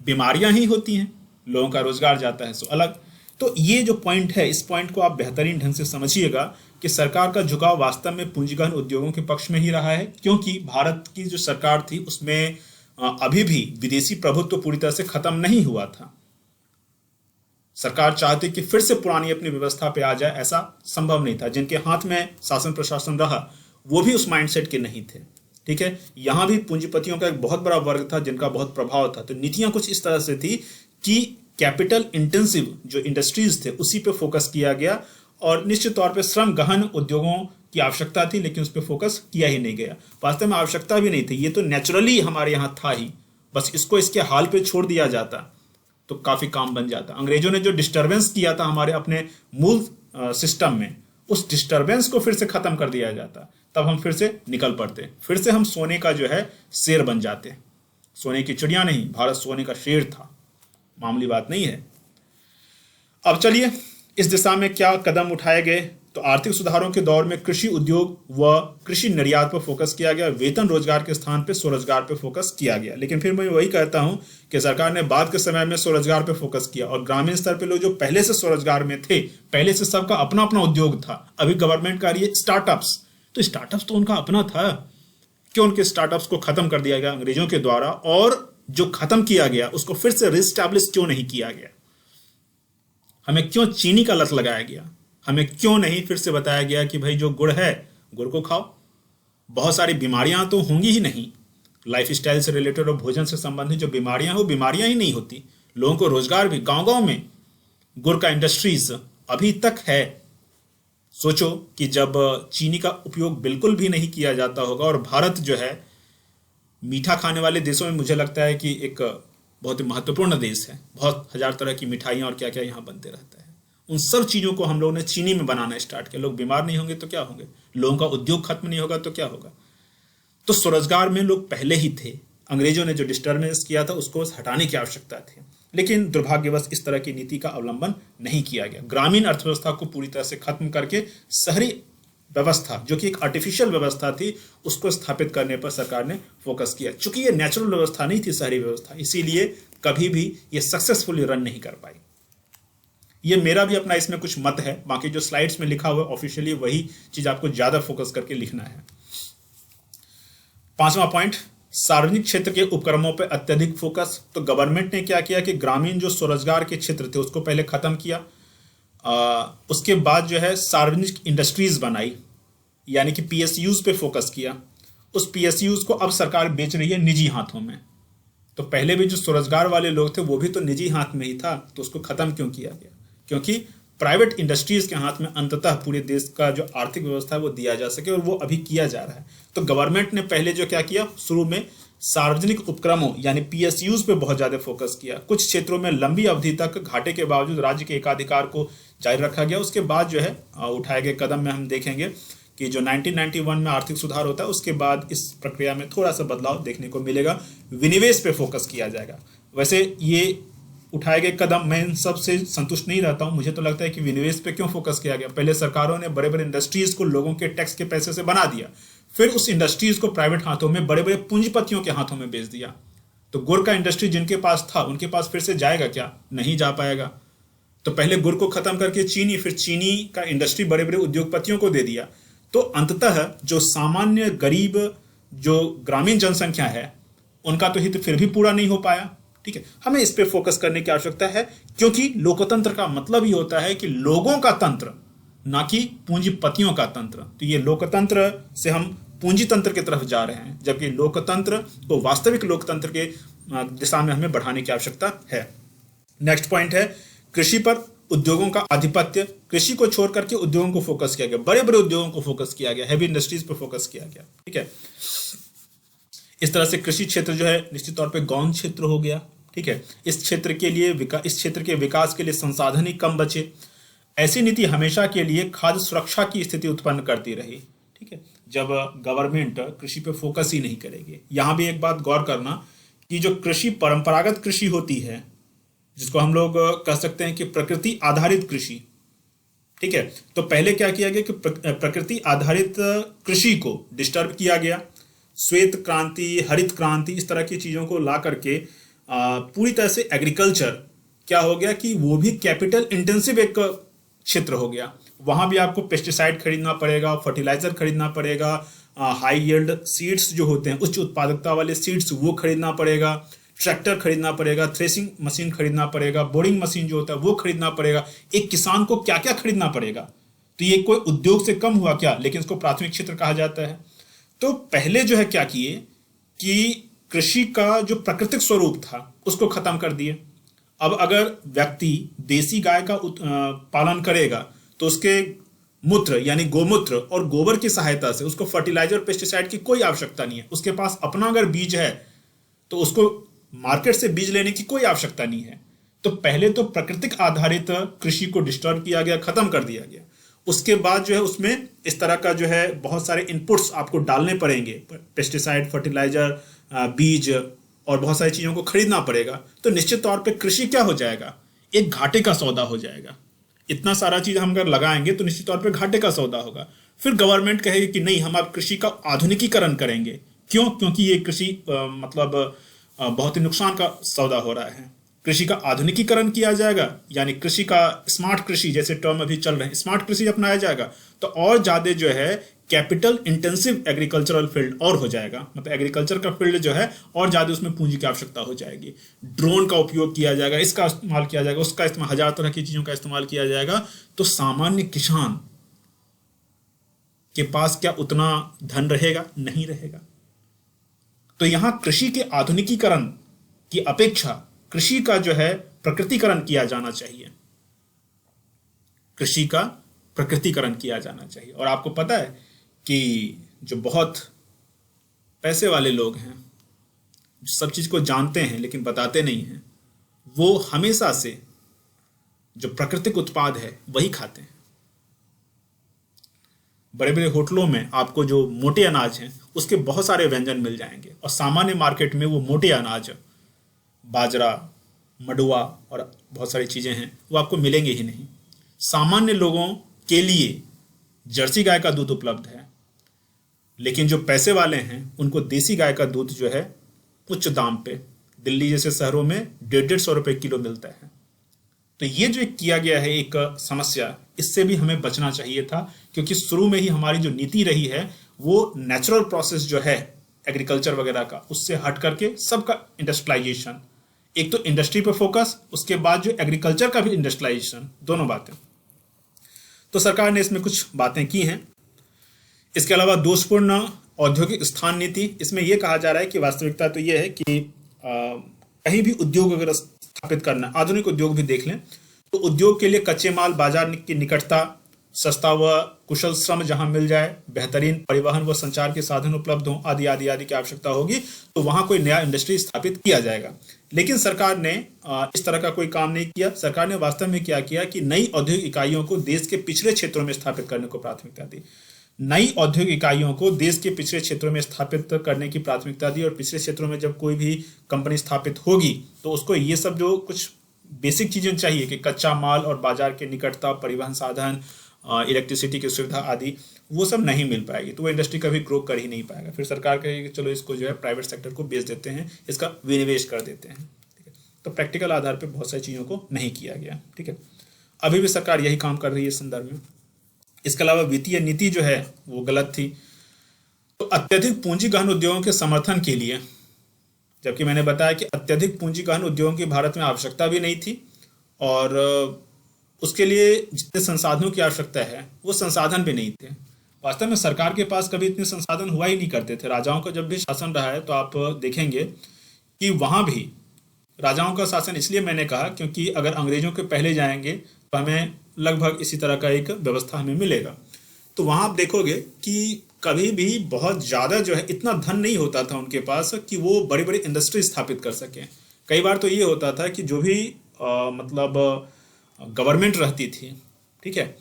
बीमारियां ही होती हैं, लोगों का रोजगार जाता है, सो अलग। तो ये जो पॉइंट है, इस पॉइंट को आप बेहतरीन ढंग से समझिएगा कि सरकार का झुकाव वास्तव में पूंजीगत उद्योगों के पक्ष में ही रहा है, क्योंकि भारत की जो सरकार थी उसमें अभी भी विदेशी प्रभुत्व पूरी तरह से खत्म नहीं हुआ था। सरकार चाहती कि फिर से पुरानी अपनी व्यवस्था पे आ जाए, ऐसा संभव नहीं था। जिनके हाथ में शासन प्रशासन रहा वो भी उस माइंडसेट के नहीं थे। ठीक है, यहां भी पूंजीपतियों का एक बहुत बड़ा वर्ग था जिनका बहुत प्रभाव था। तो नीतियां कुछ इस तरह से थी कि कैपिटल इंटेंसिव जो इंडस्ट्रीज थे उसी पे फोकस किया गया, और निश्चित तौर पे श्रम गहन उद्योगों की आवश्यकता थी, लेकिन उस पर फोकस किया ही नहीं गया। वास्तव में आवश्यकता भी नहीं थी, ये तो नेचुरली हमारे यहाँ था ही, बस इसको इसके हाल पे छोड़ दिया जाता तो काफी काम बन जाता। अंग्रेजों ने जो डिस्टर्बेंस किया था हमारे अपने मूल सिस्टम में, उस डिस्टर्बेंस को फिर से खत्म कर दिया जाता, तब हम फिर से निकल पड़ते, फिर से हम सोने का जो है शेर बन जाते। सोने की चिड़िया नहीं, भारत सोने का शेर था, मामूली बात नहीं है। अब चलिए इस दिशा में क्या कदम उठाए गए। तो आर्थिक सुधारों के दौर में कृषि उद्योग व कृषि निर्यात पर फोकस किया गया, वेतन रोजगार के स्थान पर स्वरोजगार पर फोकस किया गया। लेकिन फिर मैं वही कहता हूं कि सरकार ने बाद के समय में स्वरोजगार पर फोकस किया, और ग्रामीण स्तर पर लोग जो पहले से स्वरोजगार में थे, पहले से सबका अपना अपना उद्योग था। अभी गवर्नमेंट का रही है स्टार्टअप्स, तो स्टार्टअप्स तो उनका अपना था, क्यों उनके स्टार्टअप्स को खत्म कर दिया गया अंग्रेजों के द्वारा, और जो खत्म किया गया उसको फिर से रिस्टैब्लिश क्यों नहीं किया गया? हमें क्यों चीनी का लत लगाया गया? हमें क्यों नहीं फिर से बताया गया कि भाई जो गुड़ है गुड़ को खाओ? बहुत सारी बीमारियां तो होंगी ही नहीं, लाइफ स्टाइल से रिलेटेड और भोजन से संबंधित जो बीमारियां हो, बीमारियां ही नहीं होती। लोगों को रोजगार भी, गांव गांव में गुड़ का इंडस्ट्रीज अभी तक है। सोचो कि जब चीनी का उपयोग बिल्कुल भी नहीं किया जाता होगा, और भारत जो है मीठा खाने वाले देशों में मुझे लगता है कि एक बहुत ही महत्वपूर्ण देश है। बहुत हजार तरह की मिठाइयाँ और क्या क्या यहाँ बनते रहता है। उन सब चीज़ों को हम लोगों ने चीनी में बनाना स्टार्ट किया। लोग बीमार नहीं होंगे तो क्या होंगे? लोगों का उद्योग खत्म नहीं होगा तो क्या होगा? तो स्वरोजगार में लोग पहले ही थे। अंग्रेजों ने जो डिस्टर्बेंस किया था उसको हटाने की आवश्यकता थी, लेकिन दुर्भाग्यवश इस तरह की नीति का अवलंबन नहीं किया गया। ग्रामीण अर्थव्यवस्था को पूरी तरह से खत्म करके शहरी व्यवस्था, जो कि एक आर्टिफिशियल व्यवस्था थी, उसको स्थापित करने पर सरकार ने फोकस किया। चूंकि ये नेचुरल व्यवस्था नहीं थी, शहरी व्यवस्था, इसीलिए कभी भी ये सक्सेसफुली रन नहीं कर पाई। ये मेरा भी अपना इसमें कुछ मत है, बाकी जो स्लाइड्स में लिखा हुआ ऑफिशियली वही चीज आपको ज्यादा फोकस करके लिखना है। 5वां पॉइंट, सार्वजनिक क्षेत्र के उपक्रमों पर अत्यधिक फोकस। तो गवर्नमेंट ने क्या किया कि ग्रामीण जो स्वरोजगार के क्षेत्र थे उसको पहले खत्म किया, उसके बाद जो है सार्वजनिक इंडस्ट्रीज बनाई, यानी कि पीएसयूज पे फोकस किया। उस पीएसयूज को अब सरकार बेच रही है निजी हाथों में। तो पहले भी जो स्वरोजगार वाले लोग थे वो भी तो निजी हाथ में ही था, तो उसको खत्म क्यों किया गया? क्योंकि प्राइवेट इंडस्ट्रीज के हाथ में अंततः पूरे देश का जो आर्थिक व्यवस्था है वो दिया जा सके, और वो अभी किया जा रहा है। तो गवर्नमेंट ने पहले जो क्या किया, शुरू में सार्वजनिक उपक्रमों यानी पीएसयूज पे बहुत ज्यादा फोकस किया। कुछ क्षेत्रों में लंबी अवधि तक घाटे के बावजूद राज्य के एकाधिकार को जारी रखा गया। उसके बाद जो है उठाए गए कदम में हम देखेंगे कि जो 1991 में आर्थिक सुधार होता है उसके बाद इस प्रक्रिया में थोड़ा सा बदलाव देखने को मिलेगा, विनिवेश पे फोकस किया जाएगा। वैसे ये उठाए गए कदम, मैं इन सब से संतुष्ट नहीं रहता हूं। मुझे तो लगता है कि विनिवेश पे क्यों फोकस किया गया? पहले सरकारों ने बड़े बड़े इंडस्ट्रीज को लोगों के टैक्स के पैसे से बना दिया, फिर उस इंडस्ट्रीज को प्राइवेट हाथों में, बड़े बड़े पूंजीपतियों के हाथों में बेच दिया। तो गुड़ का इंडस्ट्री जिनके पास था उनके पास फिर से जाएगा क्या? नहीं जा पाएगा। तो पहले गुड़ को खत्म करके चीनी, फिर चीनी का इंडस्ट्री बड़े बड़े उद्योगपतियों को दे दिया। तो अंततः जो सामान्य गरीब, जो ग्रामीण जनसंख्या है, उनका तो हित फिर भी पूरा नहीं हो पाया। ठीक है, हमें इस पे फोकस करने की आवश्यकता है, क्योंकि लोकतंत्र का मतलब ही होता है कि लोगों का तंत्र, ना कि पूंजीपतियों का तंत्र। तो ये लोकतंत्र से हम पूंजी तंत्र की तरफ जा रहे हैं, जबकि लोकतंत्र को वास्तविक लोकतंत्र के दिशा में हमें बढ़ाने की आवश्यकता है। नेक्स्ट पॉइंट है कृषि पर उद्योगों का आधिपत्य। कृषि को छोड़ करके उद्योगों को फोकस किया गया, बड़े बड़े उद्योगों को फोकस किया गया, हैवी इंडस्ट्रीज पर फोकस किया गया। ठीक है, इस तरह से कृषि क्षेत्र जो है निश्चित तौर पे गौण क्षेत्र हो गया। ठीक है, इस क्षेत्र के विकास के लिए संसाधन ही कम बचे। ऐसी नीति हमेशा के लिए खाद्य सुरक्षा की स्थिति उत्पन्न करती रही। ठीक है, जब गवर्नमेंट कृषि पे फोकस ही नहीं करेगी। यहां भी एक बात गौर करना कि जो कृषि परंपरागत कृषि होती है, जिसको हम लोग कह सकते हैं कि प्रकृति आधारित कृषि, ठीक है, तो पहले क्या किया गया कि प्रकृति आधारित कृषि को डिस्टर्ब किया गया। श्वेत क्रांति, हरित क्रांति, इस तरह की चीजों को ला करके पूरी तरह से एग्रीकल्चर क्या हो गया कि वो भी कैपिटल इंटेंसिव एक क्षेत्र हो गया। वहां भी आपको पेस्टिसाइड खरीदना पड़ेगा, फर्टिलाइजर खरीदना पड़ेगा, हाई यील्ड सीड्स जो होते हैं, उच्च उत्पादकता वाले सीड्स वो खरीदना पड़ेगा, ट्रैक्टर खरीदना पड़ेगा, थ्रेसिंग मशीन खरीदना पड़ेगा, बोरिंग मशीन जो होता है वो खरीदना पड़ेगा। एक किसान को क्या क्या खरीदना पड़ेगा? तो ये कोई उद्योग से कम हुआ क्या? लेकिन इसको प्राथमिक क्षेत्र कहा जाता है। तो पहले जो है क्या किए कि कृषि का जो प्राकृतिक स्वरूप था उसको खत्म कर दिए। अब अगर व्यक्ति देसी गाय का पालन करेगा तो उसके मूत्र यानी गोमूत्र और गोबर की सहायता से उसको फर्टिलाइजर, पेस्टिसाइड की कोई आवश्यकता नहीं है। उसके पास अपना अगर बीज है तो उसको मार्केट से बीज लेने की कोई आवश्यकता नहीं है। तो पहले तो प्राकृतिक आधारित कृषि को डिस्टर्ब किया गया, खत्म कर दिया गया। उसके बाद जो है उसमें इस तरह का जो है बहुत सारे इनपुट्स आपको डालने पड़ेंगे, पेस्टिसाइड, फर्टिलाइजर, बीज और बहुत सारी चीजों को खरीदना पड़ेगा। तो निश्चित तौर पे कृषि क्या हो जाएगा? एक घाटे का सौदा हो जाएगा। इतना सारा चीज हम अगर लगाएंगे तो निश्चित तौर पे घाटे का सौदा होगा। फिर गवर्नमेंट कहेगी कि नहीं, हम अब कृषि का आधुनिकीकरण करेंगे। क्यों? क्योंकि ये कृषि बहुत ही नुकसान का सौदा हो रहा है। कृषि का आधुनिकीकरण किया जाएगा, यानी कृषि का स्मार्ट कृषि जैसे टर्म अभी चल रहे हैं, स्मार्ट कृषि अपनाया जाएगा तो और ज्यादा जो है कैपिटल इंटेंसिव एग्रीकल्चरल फील्ड और हो जाएगा। मतलब एग्रीकल्चर का फील्ड जो है और ज्यादा उसमें पूंजी की आवश्यकता हो जाएगी। ड्रोन का उपयोग किया जाएगा, इसका इस्तेमाल किया जाएगा, उसका इस्तेमाल, हजार तरह की चीजों का इस्तेमाल किया जाएगा। तो सामान्य किसान के पास क्या उतना धन रहेगा? नहीं रहेगा। तो यहां कृषि के आधुनिकीकरण की अपेक्षा कृषि का जो है प्रकृतिकरण किया जाना चाहिए। कृषि का प्रकृतिकरण किया जाना चाहिए। और आपको पता है कि जो बहुत पैसे वाले लोग हैं, सब चीज को जानते हैं लेकिन बताते नहीं हैं, वो हमेशा से जो प्राकृतिक उत्पाद है वही खाते हैं। बड़े बड़े होटलों में आपको जो मोटे अनाज हैं उसके बहुत सारे व्यंजन मिल जाएंगे, और सामान्य मार्केट में वो मोटे अनाज, बाजरा, मडुआ और बहुत सारी चीजें हैं, वो आपको मिलेंगे ही नहीं। सामान्य लोगों के लिए जर्सी गाय का दूध उपलब्ध है, लेकिन जो पैसे वाले हैं उनको देसी गाय का दूध जो है उच्च दाम पे दिल्ली जैसे शहरों में 150-150 रुपए किलो मिलता है। तो ये जो किया गया है एक समस्या, इससे भी हमें बचना चाहिए था, क्योंकि शुरू में ही हमारी जो नीति रही है वो नेचुरल प्रोसेस जो है एग्रीकल्चर वगैरह का, उससे हट करके सबका इंडस्ट्रियलाइजेशन, एक तो इंडस्ट्री पर फोकस, उसके बाद जो एग्रीकल्चर का भी इंडस्ट्रियलाइजेशन, दोनों बातें। तो सरकार ने इसमें कुछ बातें की हैं। इसके अलावा दोषपूर्ण औद्योगिक स्थान नीति, इसमें यह कहा जा रहा है कि वास्तविकता तो यह है कि कहीं भी उद्योग अगर स्थापित करना, आधुनिक उद्योग भी देख लें तो उद्योग के लिए कच्चे माल बाजार की निकटता, सस्ता व कुशल श्रम जहां मिल जाए, बेहतरीन परिवहन व संचार के साधन उपलब्ध हों, आदि आदि आदि की आवश्यकता होगी, तो वहां कोई नया इंडस्ट्री स्थापित किया जाएगा। लेकिन सरकार ने इस तरह का कोई काम नहीं किया। सरकार ने वास्तव में क्या किया कि नई औद्योगिक इकाइयों को देश के पिछड़े क्षेत्रों में स्थापित करने को प्राथमिकता दी। नई औद्योगिक इकाइयों को देश के पिछड़े क्षेत्रों में स्थापित करने की प्राथमिकता दी, और पिछड़े क्षेत्रों में जब कोई भी कंपनी स्थापित होगी तो उसको ये सब जो कुछ बेसिक चीजें चाहिए कि कच्चा माल और बाजार के निकटता, परिवहन साधन, इलेक्ट्रिसिटी की सुविधा आदि, वो सब नहीं मिल पाएगी, तो वो इंडस्ट्री कभी ग्रो कर ही नहीं पाएगा। फिर सरकार कहेगी कि चलो इसको जो है प्राइवेट सेक्टर को बेच देते हैं, इसका विनिवेश कर देते हैं। ठीक है, तो प्रैक्टिकल आधार पर बहुत सारी चीज़ों को नहीं किया गया। ठीक है, अभी भी सरकार यही काम कर रही है इस संदर्भ में। इसके अलावा वित्तीय नीति जो है वो गलत थी। तो अत्यधिक पूंजी गहन उद्योगों के समर्थन के लिए, जबकि मैंने बताया कि अत्यधिक पूंजी गहन उद्योगों की भारत में आवश्यकता भी नहीं थी, और उसके लिए जितने संसाधनों की आवश्यकता है वो संसाधन भी नहीं थे। वास्तव में सरकार के पास कभी इतने संसाधन हुआ ही नहीं करते थे। राजाओं का जब भी शासन रहा है तो आप देखेंगे कि वहाँ भी राजाओं का शासन, इसलिए मैंने कहा क्योंकि अगर अंग्रेजों के पहले जाएंगे तो हमें लगभग इसी तरह का एक व्यवस्था हमें मिलेगा। तो वहाँ आप देखोगे कि कभी भी बहुत ज़्यादा जो है इतना धन नहीं होता था उनके पास कि वो बड़ी बड़ी इंडस्ट्री स्थापित कर सकें। कई बार तो ये होता था कि जो भी मतलब गवर्नमेंट रहती थी, ठीक है,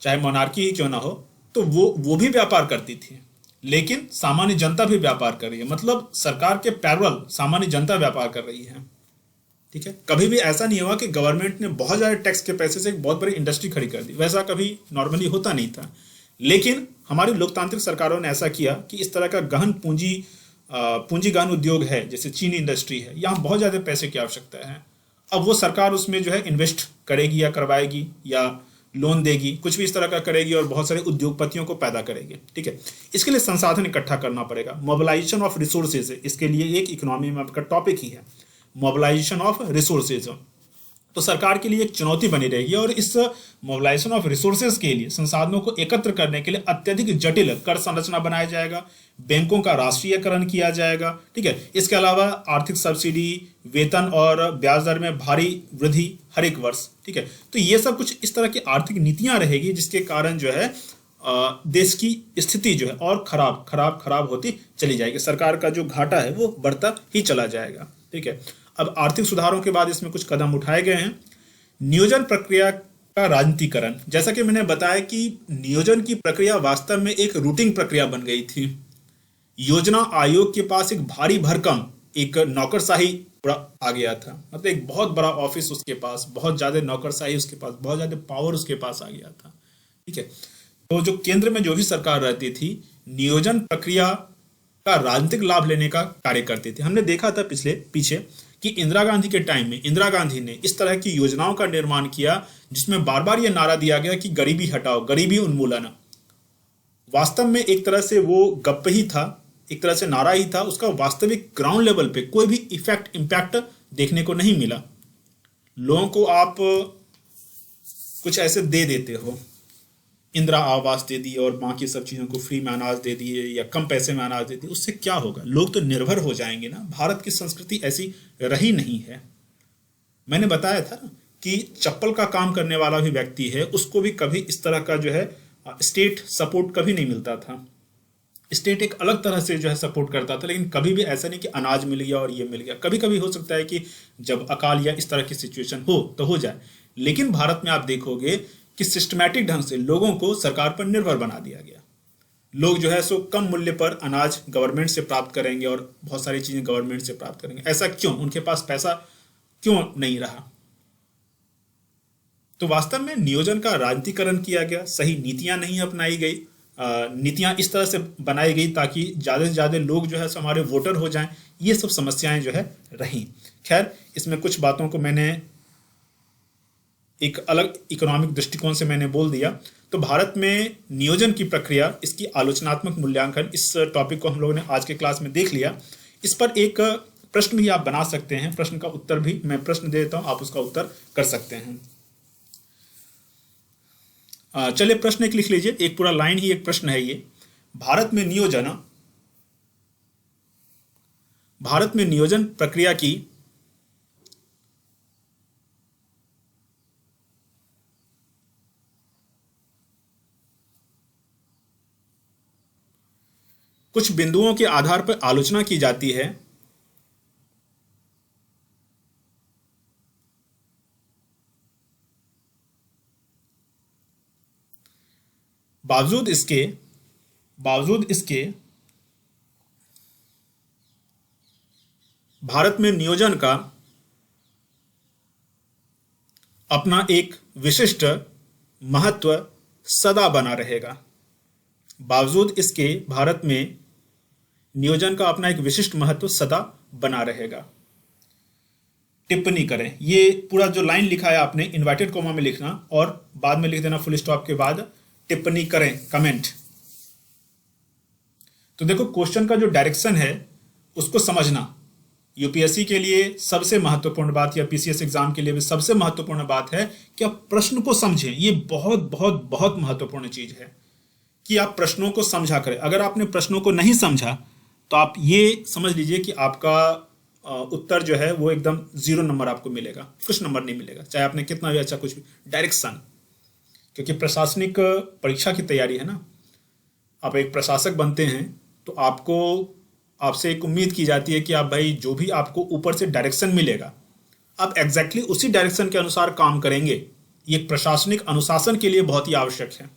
चाहे मोनार्की ही क्यों ना हो, तो वो भी व्यापार करती थी, लेकिन सामान्य जनता भी व्यापार कर रही है। मतलब सरकार के पैरेलल सामान्य जनता व्यापार कर रही है। ठीक है, कभी भी ऐसा नहीं हुआ कि गवर्नमेंट ने बहुत ज़्यादा टैक्स के पैसे से एक बहुत बड़ी इंडस्ट्री खड़ी कर दी, वैसा कभी नॉर्मली होता नहीं था। लेकिन हमारी लोकतांत्रिक सरकारों ने ऐसा किया कि इस तरह का गहन पूंजी गहन उद्योग है, जैसे चीनी इंडस्ट्री है, यहाँ बहुत ज़्यादा पैसे की आवश्यकता है। अब वो सरकार उसमें जो है इन्वेस्ट करेगी या करवाएगी या लोन देगी, कुछ भी इस तरह का करेगी और बहुत सारे उद्योगपतियों को पैदा करेगी। ठीक है, इसके लिए संसाधन इकट्ठा करना पड़ेगा। मोबिलाइजेशन ऑफ रिसोर्सेज इसके लिए एक इकोनॉमी में आपका टॉपिक ही है, मोबिलाइजेशन ऑफ रिसोर्सेज। तो सरकार के लिए एक चुनौती बनी रहेगी, और इस मोबिलाइजेशन ऑफ रिसोर्सेज के लिए, संसाधनों को एकत्र करने के लिए अत्यधिक जटिल कर संरचना बनाया जाएगा, बैंकों का राष्ट्रीयकरण किया जाएगा। ठीक है, इसके अलावा आर्थिक सब्सिडी, वेतन और ब्याज दर में भारी वृद्धि हर एक वर्ष। ठीक है, तो ये सब कुछ इस तरह की आर्थिक नीतियां रहेगी जिसके कारण जो है देश की स्थिति जो है और खराब होती चली जाएगी। सरकार का जो घाटा है वो बढ़ता ही चला जाएगा। ठीक है, अब आर्थिक सुधारों के बाद इसमें कुछ कदम उठाए गए हैं। नियोजन प्रक्रिया का राजनीतिकरण, जैसा कि मैंने बताया कि नियोजन की प्रक्रिया वास्तव में एक रूटिंग प्रक्रिया बन गई थी। योजना आयोग के पास एक भारी भरकम एक नौकरशाही आ गया था। मतलब एक बहुत बड़ा ऑफिस उसके पास, बहुत ज्यादा नौकरशाही उसके पास, बहुत ज्यादा पावर उसके पास आ गया था। ठीक है, तो जो केंद्र में जो भी सरकार रहती थी, नियोजन प्रक्रिया का राजनीतिक लाभ लेने का कार्य करती थी। हमने देखा था पीछे कि इंदिरा गांधी के टाइम में इंदिरा गांधी ने इस तरह की योजनाओं का निर्माण किया जिसमें बार बार यह नारा दिया गया कि गरीबी हटाओ, गरीबी उन्मूलन। वास्तव में एक तरह से वो गप्प ही था, एक तरह से नारा ही था, उसका वास्तविक ग्राउंड लेवल पे कोई भी इम्पैक्ट देखने को नहीं मिला। लोगों को आप कुछ ऐसे दे देते हो, इंदिरा आवास दे दी और बाकी सब चीज़ों को फ्री में अनाज दे दिए या कम पैसे में अनाज दे दिए, उससे क्या होगा? लोग तो निर्भर हो जाएंगे ना। भारत की संस्कृति ऐसी रही नहीं है। मैंने बताया था ना कि चप्पल का काम करने वाला भी व्यक्ति है, उसको भी कभी इस तरह का जो है स्टेट सपोर्ट कभी नहीं मिलता था। स्टेट एक अलग तरह से जो है सपोर्ट करता था, लेकिन कभी भी ऐसा नहीं कि अनाज मिल गया और ये मिल गया। कभी कभी हो सकता है कि जब अकाल या इस तरह की सिचुएशन हो तो हो जाए, लेकिन भारत में आप देखोगे कि सिस्टमैटिक ढंग से लोगों को सरकार पर निर्भर बना दिया गया। लोग जो है सो कम मूल्य पर अनाज गवर्नमेंट से प्राप्त करेंगे और बहुत सारी चीजें गवर्नमेंट से प्राप्त करेंगे। ऐसा क्यों? उनके पास पैसा क्यों नहीं रहा? तो वास्तव में नियोजन का राजनीतिकरण किया गया, सही नीतियां नहीं अपनाई गई। नीतियां इस तरह से बनाई गई ताकि ज्यादा से ज्यादा लोग जो है सो हमारे वोटर हो जाएं। ये सब समस्याएं जो है रही। खैर, इसमें कुछ बातों को मैंने एक अलग इकोनॉमिक दृष्टिकोण से मैंने बोल दिया। तो भारत में नियोजन की प्रक्रिया, इसकी आलोचनात्मक मूल्यांकन, इस टॉपिक को हम लोगों ने आज के क्लास में देख लिया। इस पर एक प्रश्न भी आप बना सकते हैं, प्रश्न का उत्तर भी मैं प्रश्न दे देता हूं, आप उसका उत्तर कर सकते हैं। चलिए प्रश्न एक लिख लीजिए, एक पूरा लाइन ही एक प्रश्न है ये। भारत में नियोजन भारत में नियोजन प्रक्रिया की कुछ बिंदुओं के आधार पर आलोचना की जाती है। बावजूद इसके भारत में नियोजन का अपना एक विशिष्ट महत्व सदा बना रहेगा। बावजूद इसके भारत में नियोजन का अपना एक विशिष्ट महत्व सदा बना रहेगा। टिप्पणी करें, ये पूरा जो लाइन लिखा है आपने इन्वर्टेड कॉमा में लिखना और बाद में लिख देना फुल स्टॉप के बाद टिप्पणी करें, कमेंट। तो देखो क्वेश्चन का जो डायरेक्शन है उसको समझना यूपीएससी के लिए सबसे महत्वपूर्ण बात या पीसीएस एग्जाम के लिए भी सबसे महत्वपूर्ण बात है कि आप प्रश्न को समझें। ये बहुत बहुत बहुत महत्वपूर्ण चीज है कि आप प्रश्नों को समझा करें। अगर आपने प्रश्नों को नहीं समझा तो आप ये समझ लीजिए कि आपका उत्तर जो है वो एकदम 0 नंबर आपको मिलेगा, कुछ नंबर नहीं मिलेगा, चाहे आपने कितना भी अच्छा कुछ भी। डायरेक्शन, क्योंकि प्रशासनिक परीक्षा की तैयारी है ना, आप एक प्रशासक बनते हैं तो आपसे एक उम्मीद की जाती है कि आप भाई जो भी आपको ऊपर से डायरेक्शन मिलेगा आप एग्जैक्टली उसी डायरेक्शन के अनुसार काम करेंगे। ये प्रशासनिक अनुशासन के लिए बहुत ही आवश्यक है।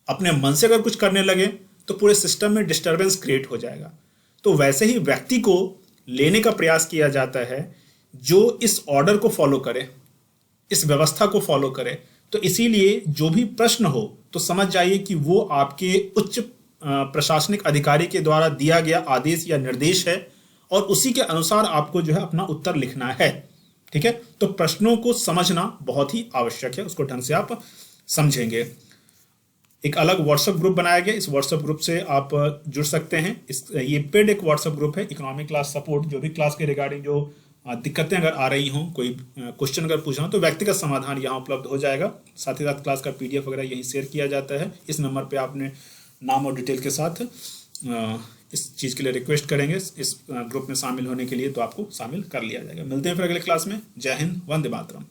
अपने मन से अगर कुछ करने लगे तो पूरे सिस्टम में डिस्टरबेंस क्रिएट हो जाएगा। तो वैसे ही व्यक्ति को लेने का प्रयास किया जाता है जो इस ऑर्डर को फॉलो करे, इस व्यवस्था को फॉलो करे। तो इसीलिए जो भी प्रश्न हो तो समझ जाइए कि वो आपके उच्च प्रशासनिक अधिकारी के द्वारा दिया गया आदेश या निर्देश है और उसी के अनुसार आपको जो है अपना उत्तर लिखना है। ठीक है, तो प्रश्नों को समझना बहुत ही आवश्यक है, उसको ढंग से आप समझेंगे। एक अलग व्हाट्सएप ग्रुप बनाया गया, इस व्हाट्सएप ग्रुप से आप जुड़ सकते हैं। ये पेड एक व्हाट्सएप ग्रुप है, इकोनॉमिक क्लास सपोर्ट। जो भी क्लास के रिगार्डिंग जो दिक्कतें अगर आ रही हों, कोई क्वेश्चन अगर पूछना हो तो व्यक्तिगत समाधान यहाँ उपलब्ध हो जाएगा। साथ ही साथ क्लास का PDF वगैरह यहीं शेयर किया जाता है। इस नंबर पे आपने नाम और डिटेल के साथ इस चीज़ के लिए रिक्वेस्ट करेंगे इस ग्रुप में शामिल होने के लिए, तो आपको शामिल कर लिया जाएगा। मिलते हैं फिर अगले क्लास में। जय हिंद, वंदे मातरम।